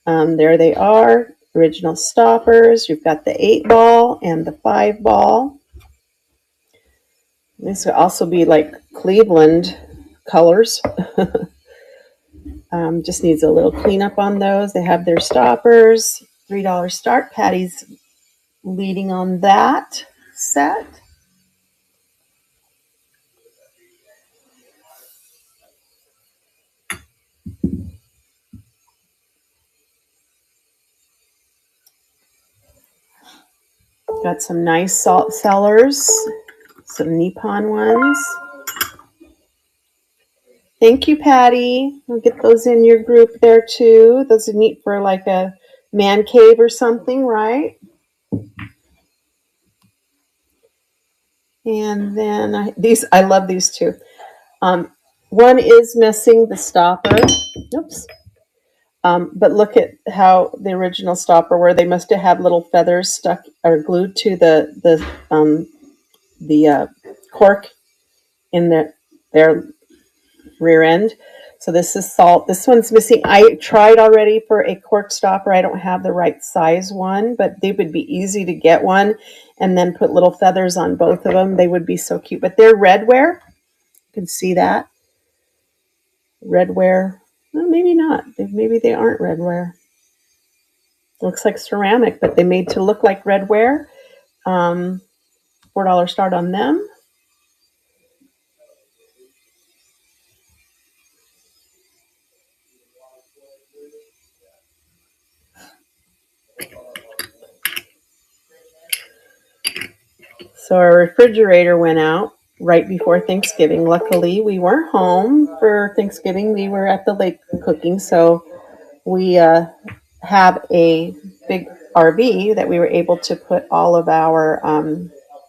There they are, original stoppers. You've got the 8-ball and the 5-ball. This would also be like Cleveland colors. Just needs a little cleanup on those. They have their stoppers. $3 start. Patty's leading on that set. Got some nice salt cellars, some Nippon ones. Thank you, Patty. We'll get those in your group there too. Those are neat for like a man cave or something, right? And then I love these two. One is missing the stopper. Oops. But look at how the original stopper, where they must have had little feathers stuck or glued to the cork in their rear end. So this is salt. This one's missing. I tried already for a cork stopper. I don't have the right size one, but they would be easy to get one and then put little feathers on both of them. They would be so cute. But they're redware. You can see that. Redware. Well, maybe not. Maybe they aren't redware. Looks like ceramic, but they made to look like redware. $4 start on them. So our refrigerator went out right before Thanksgiving. Luckily, we weren't home for Thanksgiving. We were at the lake cooking, so we have a big RV that we were able to put all of our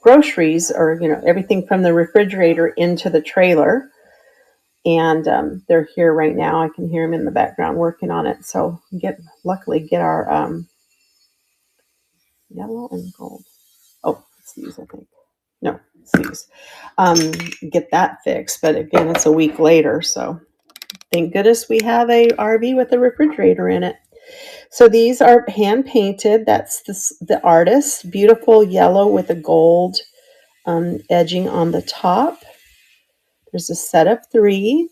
groceries, or everything from the refrigerator, into the trailer. And they're here right now. I can hear them in the background working on it. So luckily get our yellow and gold. Oh, it's these, I think. No, it's these. get that fixed. But again, it's a week later, so thank goodness we have a RV with a refrigerator in it. So these are hand painted. That's the artist. Beautiful yellow with a gold edging on the top. There's a set of 3,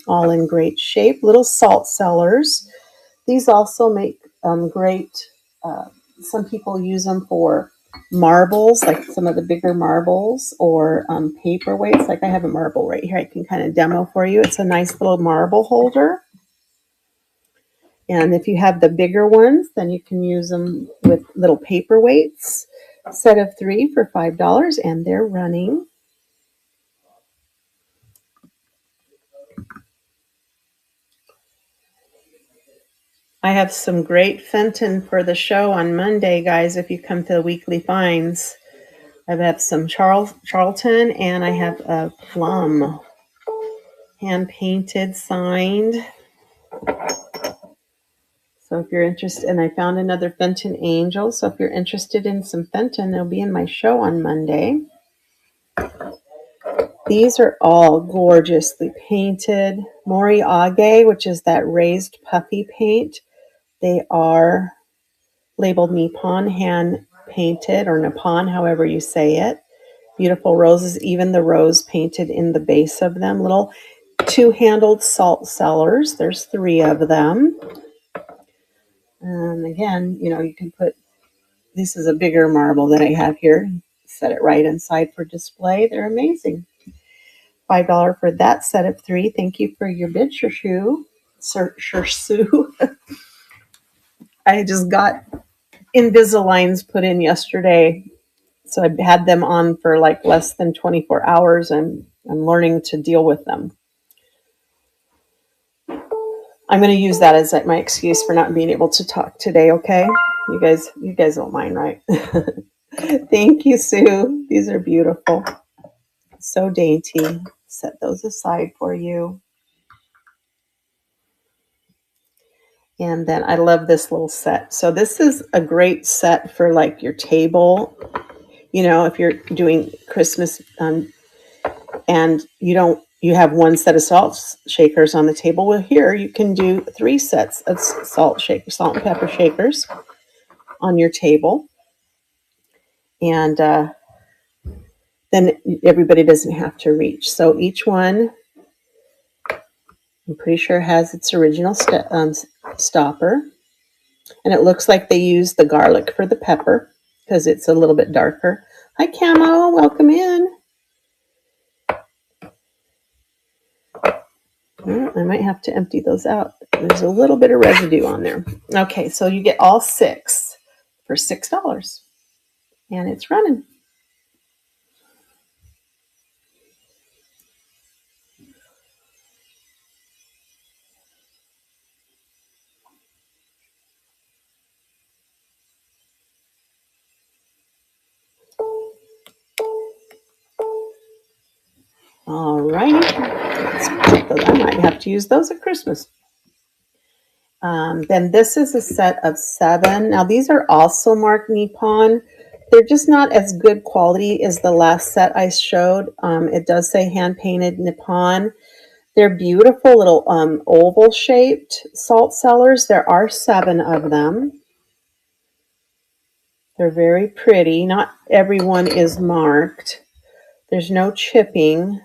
all in great shape. Little salt cellars. These also make great, some people use them for marbles, like some of the bigger marbles, or paperweights. Like I have a marble right here. I can kind of demo for you. It's a nice little marble holder. And if you have the bigger ones, then you can use them with little paperweights. Set of 3 for $5, and they're running. I have some great Fenton for the show on Monday, guys, if you come to the weekly finds. I have some Charlton, and I have a plum. Hand-painted, signed. So if you're interested, and I found another Fenton Angel, so if you're interested in some Fenton, they'll be in my show on Monday. These are all gorgeously painted. Moriage, which is that raised puffy paint. They are labeled Nippon hand painted, or Nippon, however you say it. Beautiful roses, even the rose painted in the base of them. Little 2-handled salt cellars. There's 3 of them. And again, you can put, this is a bigger marble that I have here. Set it right inside for display. They're amazing. $5 for that set of 3. Thank you for your bid, Sue. I just got Invisaligns put in yesterday. So I had them on for like less than 24 hours, and I'm learning to deal with them. I'm going to use that as my excuse for not being able to talk today, okay? You guys don't mind, right? Thank you, Sue. These are beautiful. So dainty. Set those aside for you. And then I love this little set. So this is a great set for like your table. If you're doing Christmas and you have one set of salt shakers on the table. Well, here you can do 3 sets of salt and pepper shakers on your table. And then everybody doesn't have to reach. So each one, I'm pretty sure, has its original stopper. And it looks like they use the garlic for the pepper because it's a little bit darker. Hi, Camo. Welcome in. I might have to empty those out. There's a little bit of residue on there. Okay, so you get all 6 for $6. And it's running. All righty. I might have to use those at Christmas. Then this is a set of 7. Now these are also marked Nippon. They're just not as good quality as the last set I showed. It does say hand-painted Nippon. They're beautiful little oval-shaped salt cellars. There are 7 of them. They're very pretty. Not everyone is marked. There's no chipping.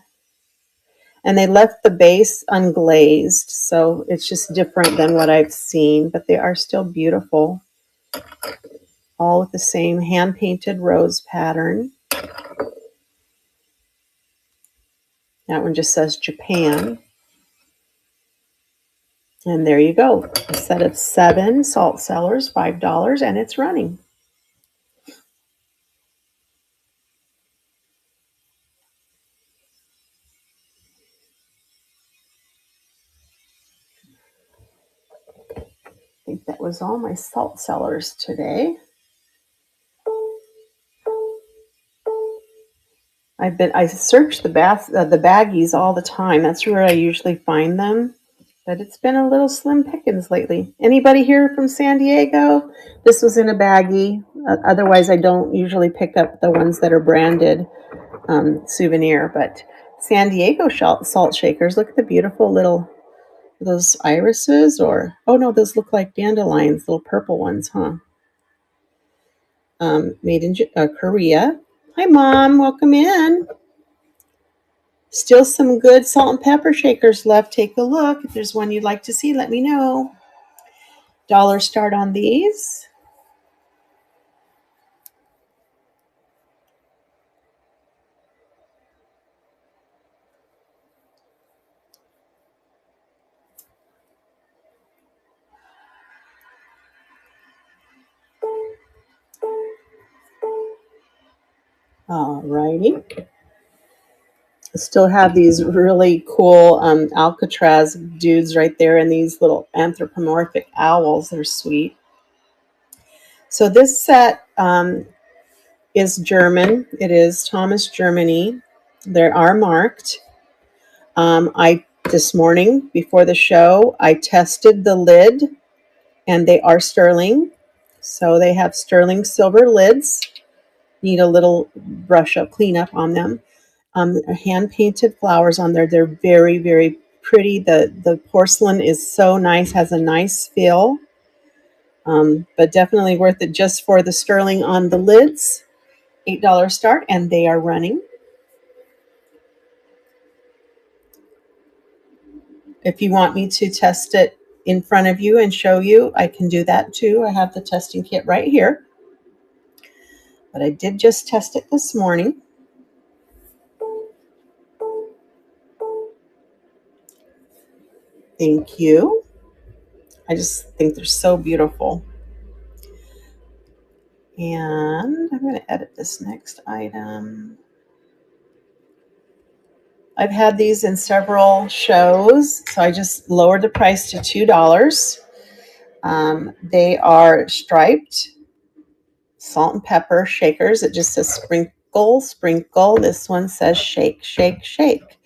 And they left the base unglazed, so it's just different than what I've seen, but they are still beautiful. All with the same hand-painted rose pattern. That one just says Japan. And there you go. A set of 7 salt cellars, $5, and it's running. I think that was all my salt cellars today. I search the baggies all the time. That's where I usually find them. But it's been a little slim pickings lately. Anybody here from San Diego? This was in a baggie. Otherwise, I don't usually pick up the ones that are branded. souvenir. But San Diego salt shakers. Look at the beautiful little those irises, or oh no, those look like dandelions, little purple ones, huh? Made in Korea. Hi, Mom. Welcome in. Still some good salt and pepper shakers left. Take a look. If there's one you'd like to see, let me know. Dollar start on these. Alrighty. I still have these really cool Alcatraz dudes right there, and these little anthropomorphic owls. They're sweet. So this set is German. It is Thomas Germany. They are marked. I this morning before the show, I tested the lid, and they are sterling. So they have sterling silver lids. Need a little brush up, cleanup on them. Hand painted flowers on there. They're very, very pretty. The porcelain is so nice, has a nice feel, but definitely worth it just for the sterling on the lids. $8 start, and they are running. If you want me to test it in front of you and show you, I can do that too. I have the testing kit right here, but I did just test it this morning. Thank you. I just think they're so beautiful. And I'm going to edit this next item. I've had these in several shows, so I just lowered the price to $2. They are striped salt and pepper shakers. It just says sprinkle, sprinkle. This one says shake, shake, shake.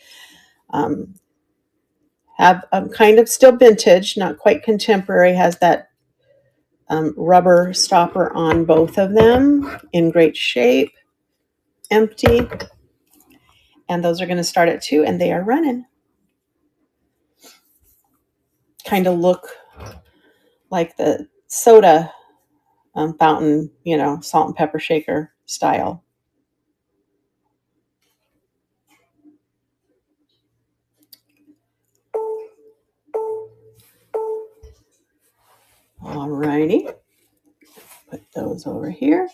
Have kind of still vintage, not quite contemporary. Has that rubber stopper on both of them, in great shape, empty. And those are going to start at 2, and they are running. Kind of look like the soda fountain, salt and pepper shaker style. Alrighty. Put those over here.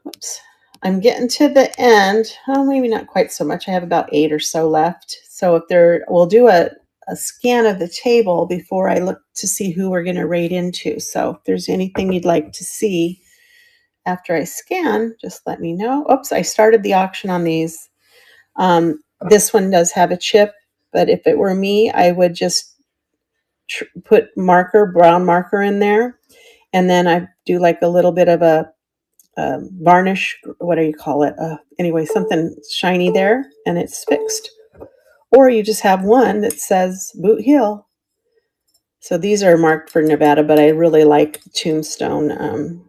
Whoops. I'm getting to the end. Oh, maybe not quite so much. I have about 8 or so left. So we'll do a scan of the table before I look to see who we're going to rate into. So if there's anything you'd like to see after I scan, just let me know. Oops, I started the auction on these. This one does have a chip, but if it were me, I would just put brown marker in there. And then I do like a little bit of a varnish, what do you call it? Anyway, something shiny there, and it's fixed. Or you just have one that says Boot Hill. So these are marked for Nevada, but I really like Tombstone.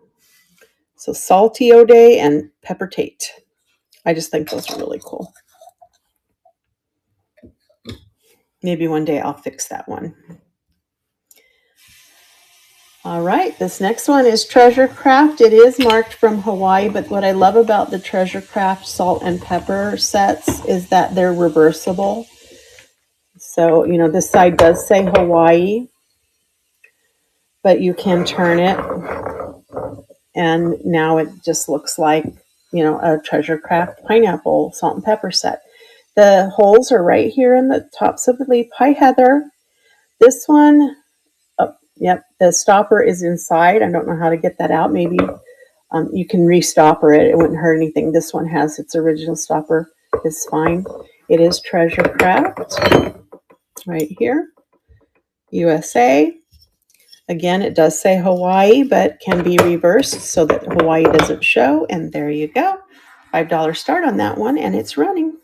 So Salty O'Day and Pepper Tate. I just think those are really cool. Maybe one day I'll fix that one. All right, this next one is Treasure Craft. It is marked from Hawaii, but what I love about the Treasure Craft salt and pepper sets is that they're reversible. So, this side does say Hawaii, but you can turn it, and now it just looks like, a Treasure Craft pineapple salt and pepper set. The holes are right here in the tops of the leaf. Hi, Heather. This one, yep, the stopper is inside. I don't know how to get that out. Maybe you can restopper it. It wouldn't hurt anything. This one has its original stopper. It's fine. It is Treasure Craft right here, USA. Again, it does say Hawaii, but can be reversed so that Hawaii doesn't show. And there you go. $5 start on that one, and it's running.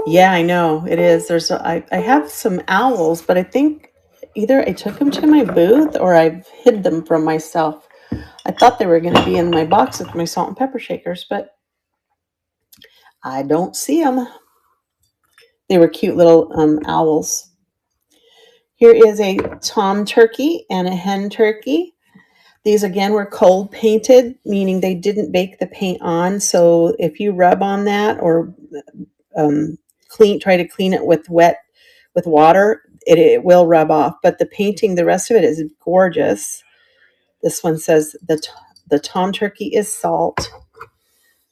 Yeah, I know it is. I have some owls, but I think either I took them to my booth or I've hid them from myself. I thought they were going to be in my box with my salt and pepper shakers, but I don't see them. They were cute little owls. Here is a tom turkey and a hen turkey. These again were cold painted, meaning they didn't bake the paint on. So if you rub on that or um, try to clean it with water, it will rub off. But the painting, the rest of it is gorgeous. This one says the tom turkey is salt.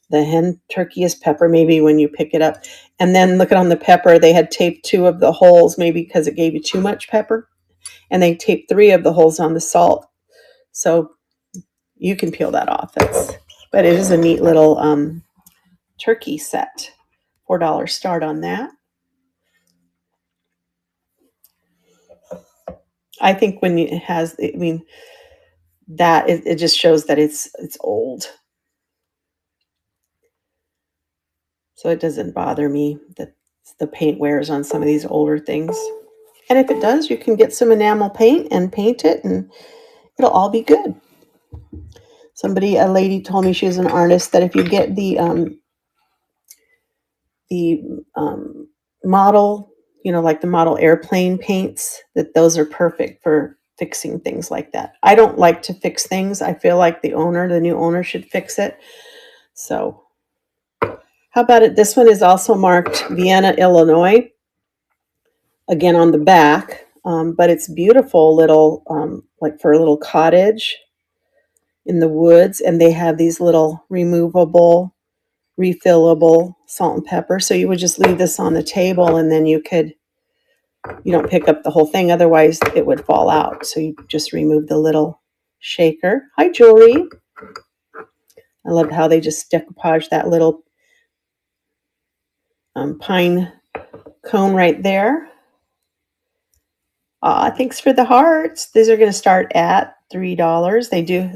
The hen turkey is pepper, maybe when you pick it up. And then look at on the pepper, they had taped 2 of the holes, maybe because it gave you too much pepper. And they taped 3 of the holes on the salt. So you can peel that off. But it is a neat little turkey set. $4 start on that. I think when it has, I mean, that it just shows that it's old. So it doesn't bother me that the paint wears on some of these older things. And if it does, you can get some enamel paint and paint it and it'll all be good. A lady told me, she was an artist, that if you get the model, like the model airplane paints, that those are perfect for fixing things like that. I don't like to fix things. I feel like the new owner should fix it. So how about it? This one is also marked Vienna, Illinois, again on the back, but it's beautiful little, like for a little cottage in the woods, and they have these little removable, refillable salt and pepper. So you would just leave this on the table, and then you don't pick up the whole thing, otherwise it would fall out. So you just remove the little shaker. Hi, Jewelry. I love how they just decoupage that little pine cone right there. Thanks for the hearts. These are going to start at $3.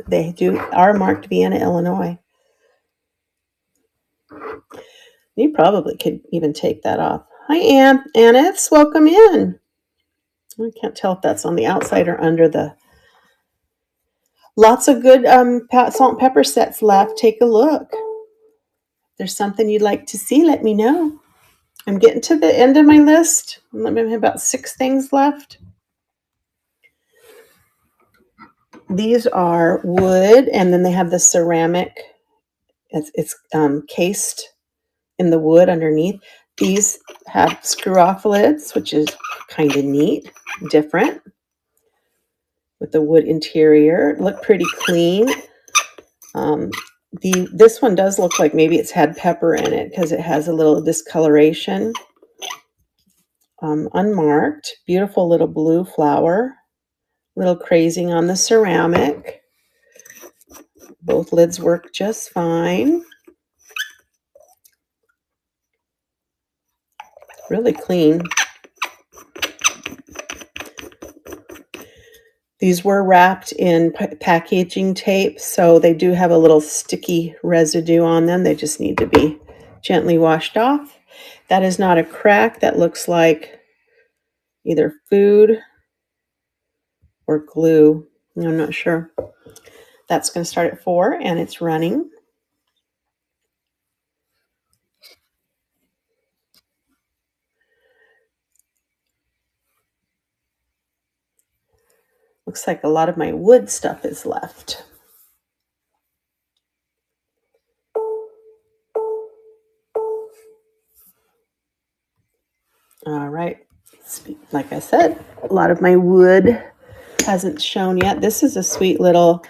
They are marked Vienna, Illinois. You probably could even take that off. Hi, Annis. Welcome in. I can't tell if that's on the outside or under the. Lots of good salt and pepper sets left. Take a look. If there's something you'd like to see, let me know. I'm getting to the end of my list. I have about 6 things left. These are wood, and then they have the ceramic. It's cased in the wood underneath. These have screw-off lids, which is kind of neat, different, with the wood interior. Look pretty clean. This one does look like maybe it's had pepper in it because it has a little discoloration. Unmarked. Beautiful little blue flower. Little crazing on the ceramic. Both lids work just fine. Really clean. These were wrapped in packaging tape, so they do have a little sticky residue on them. They just need to be gently washed off. That is not a crack. That looks like either food or glue. I'm not sure. That's going to start at 4, and it's running. Looks like a lot of my wood stuff is left. All right. Like I said, a lot of my wood hasn't shown yet. This is a sweet little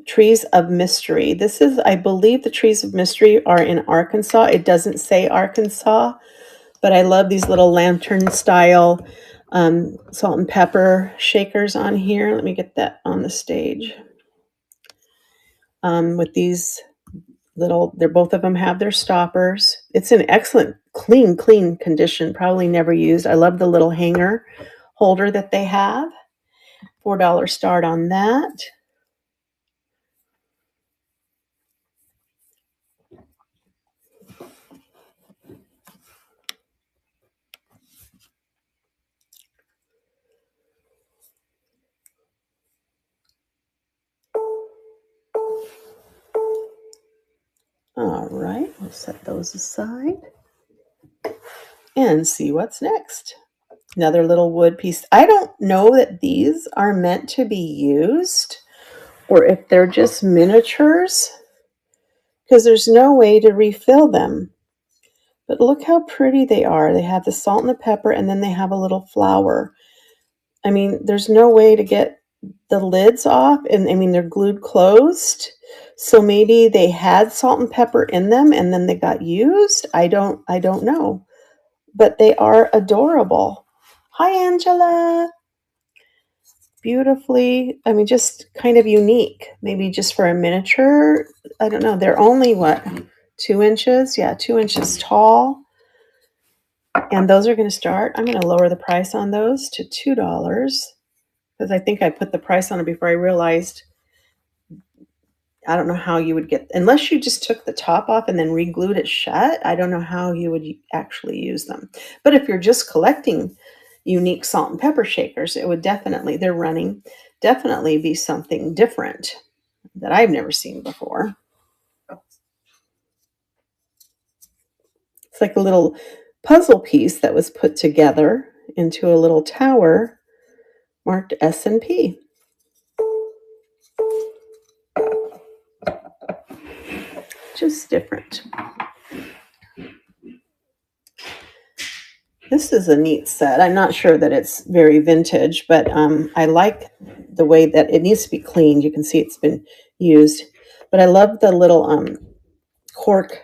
Trees of Mystery. This is, I believe the Trees of Mystery are in Arkansas. It doesn't say Arkansas, but I love these little lantern style salt and pepper shakers on here. Let me get that on the stage. With these both of them have their stoppers. It's in excellent, clean condition, probably never used. I love the little hanger holder that they have. $4 start on that. All right, we'll set those aside and see what's next. Another little wood piece. I don't know that these are meant to be used or if they're just miniatures because there's no way to refill them. But look how pretty they are. They have the salt and the pepper, and then they have a little flower. I mean, there's no way to get the lids off, and I mean, they're glued closed. So maybe they had salt and pepper in them and then they got used. I don't know. But they are adorable. Hi, Angela. Beautifully, I mean, just kind of unique. Maybe just for a miniature. I don't know. They're only what, 2 inches? Yeah, 2 inches tall. And those are going to start. I'm going to lower the price on those to $2 because I think I put the price on it before I realized. I don't know how you would get, unless you just took the top off and then re-glued it shut. I don't know how you would actually use them. But if you're just collecting unique salt and pepper shakers, it would definitely, they're running, definitely be something different that I've never seen before. It's like a little puzzle piece that was put together into a little tower marked S&P. Just different. This is a neat set. I'm not sure that it's very vintage, but I like the way that it needs to be cleaned. You can see it's been used. But I love the little cork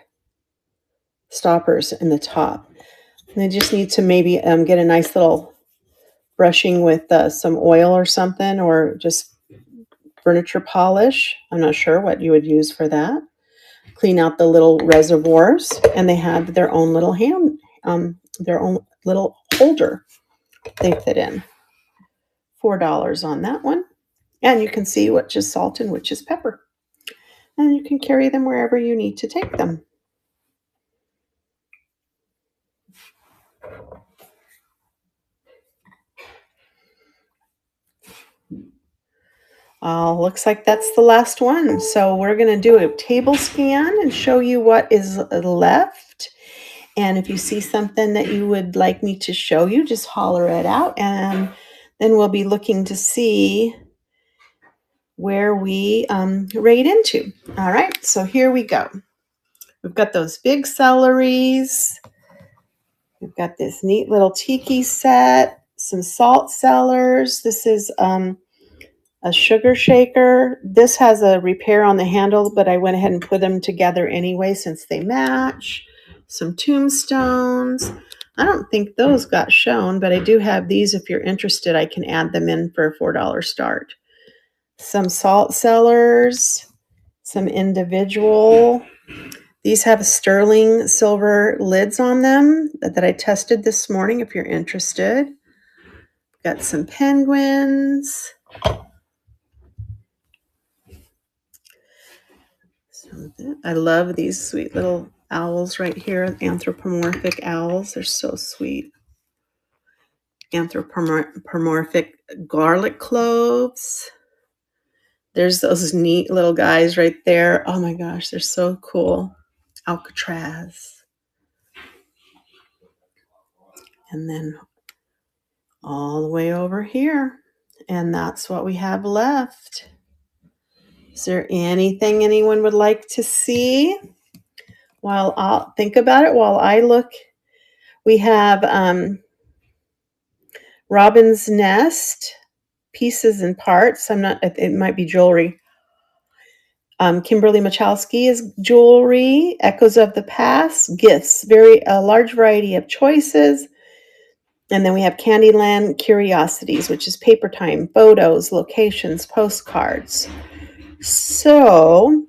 stoppers in the top. And I just need to maybe get a nice little brushing with some oil or something, or just furniture polish. I'm not sure what you would use for that. Clean out the little reservoirs, and they have their own little their own little holder they fit in. $4 on that one. And you can see which is salt and which is pepper. And you can carry them wherever you need to take them. Looks like that's the last one. So we're going to do a table scan and show you what is left. And if you see something that you would like me to show you, just holler it out. And then we'll be looking to see where we raid into. All right, so here we go. We've got those big celeries. We've got this neat little tiki set, some salt cellars. This is a sugar shaker. This has a repair on the handle, but I went ahead and put them together anyway since they match. Some tombstones. I don't think those got shown, but I do have these. If you're interested, I can add them in for a $4 start. Some salt cellars, some individual. These have sterling silver lids on them that I tested this morning if you're interested. Got some penguins. I love these sweet little owls right here, anthropomorphic owls. They're so sweet. Anthropomorphic garlic cloves. There's those neat little guys right there. Oh my gosh, they're so cool. Alcatraz. And then all the way over here. And that's what we have left. Is there anything anyone would like to see? While I'll think about it, while I look, we have Robin's Nest, pieces and parts. It might be jewelry. Kimberly Michalski is jewelry, Echoes of the Past, gifts, a large variety of choices. And then we have Candyland Curiosities, which is paper time, photos, locations, postcards. So,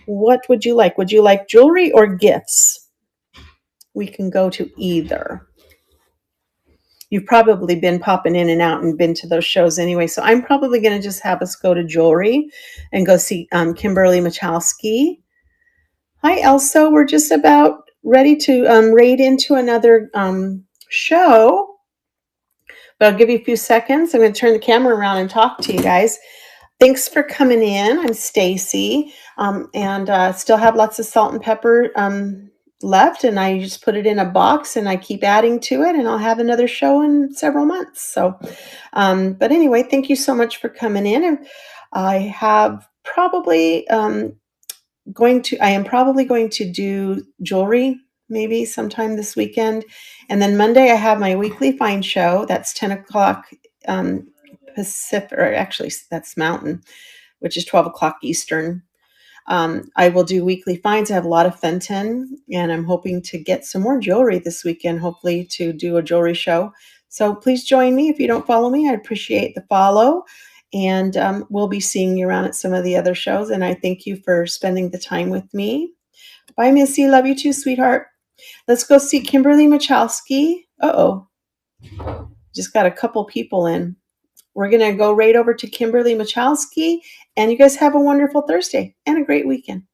what would you like? Would you like jewelry or gifts? We can go to either. You've probably been popping in and out and been to those shows anyway. So I'm probably going to just have us go to jewelry and go see Kimberly Michalski. Hi, Elsa. We're just about ready to raid into another show. But I'll give you a few seconds. I'm going to turn the camera around and talk to you guys. Thanks for coming in. I'm Stacy, and still have lots of salt and pepper left, and I just put it in a box and I keep adding to it, and I'll have another show in several months. So, but anyway, thank you so much for coming in. And I have probably I am probably going to do jewelry maybe sometime this weekend. And then Monday, I have my weekly find show. That's 10 o'clock Pacific, or actually, that's Mountain, which is 12 o'clock Eastern. I will do weekly finds. I have a lot of Fenton, and I'm hoping to get some more jewelry this weekend, hopefully, to do a jewelry show. So please join me. If you don't follow me, I appreciate the follow. And we'll be seeing you around at some of the other shows. And I thank you for spending the time with me. Bye, Missy. Love you too, sweetheart. Let's go see Kimberly Michalski. Uh-oh. Just got a couple people in. We're going to go right over to Kimberly Michalski. And you guys have a wonderful Thursday and a great weekend.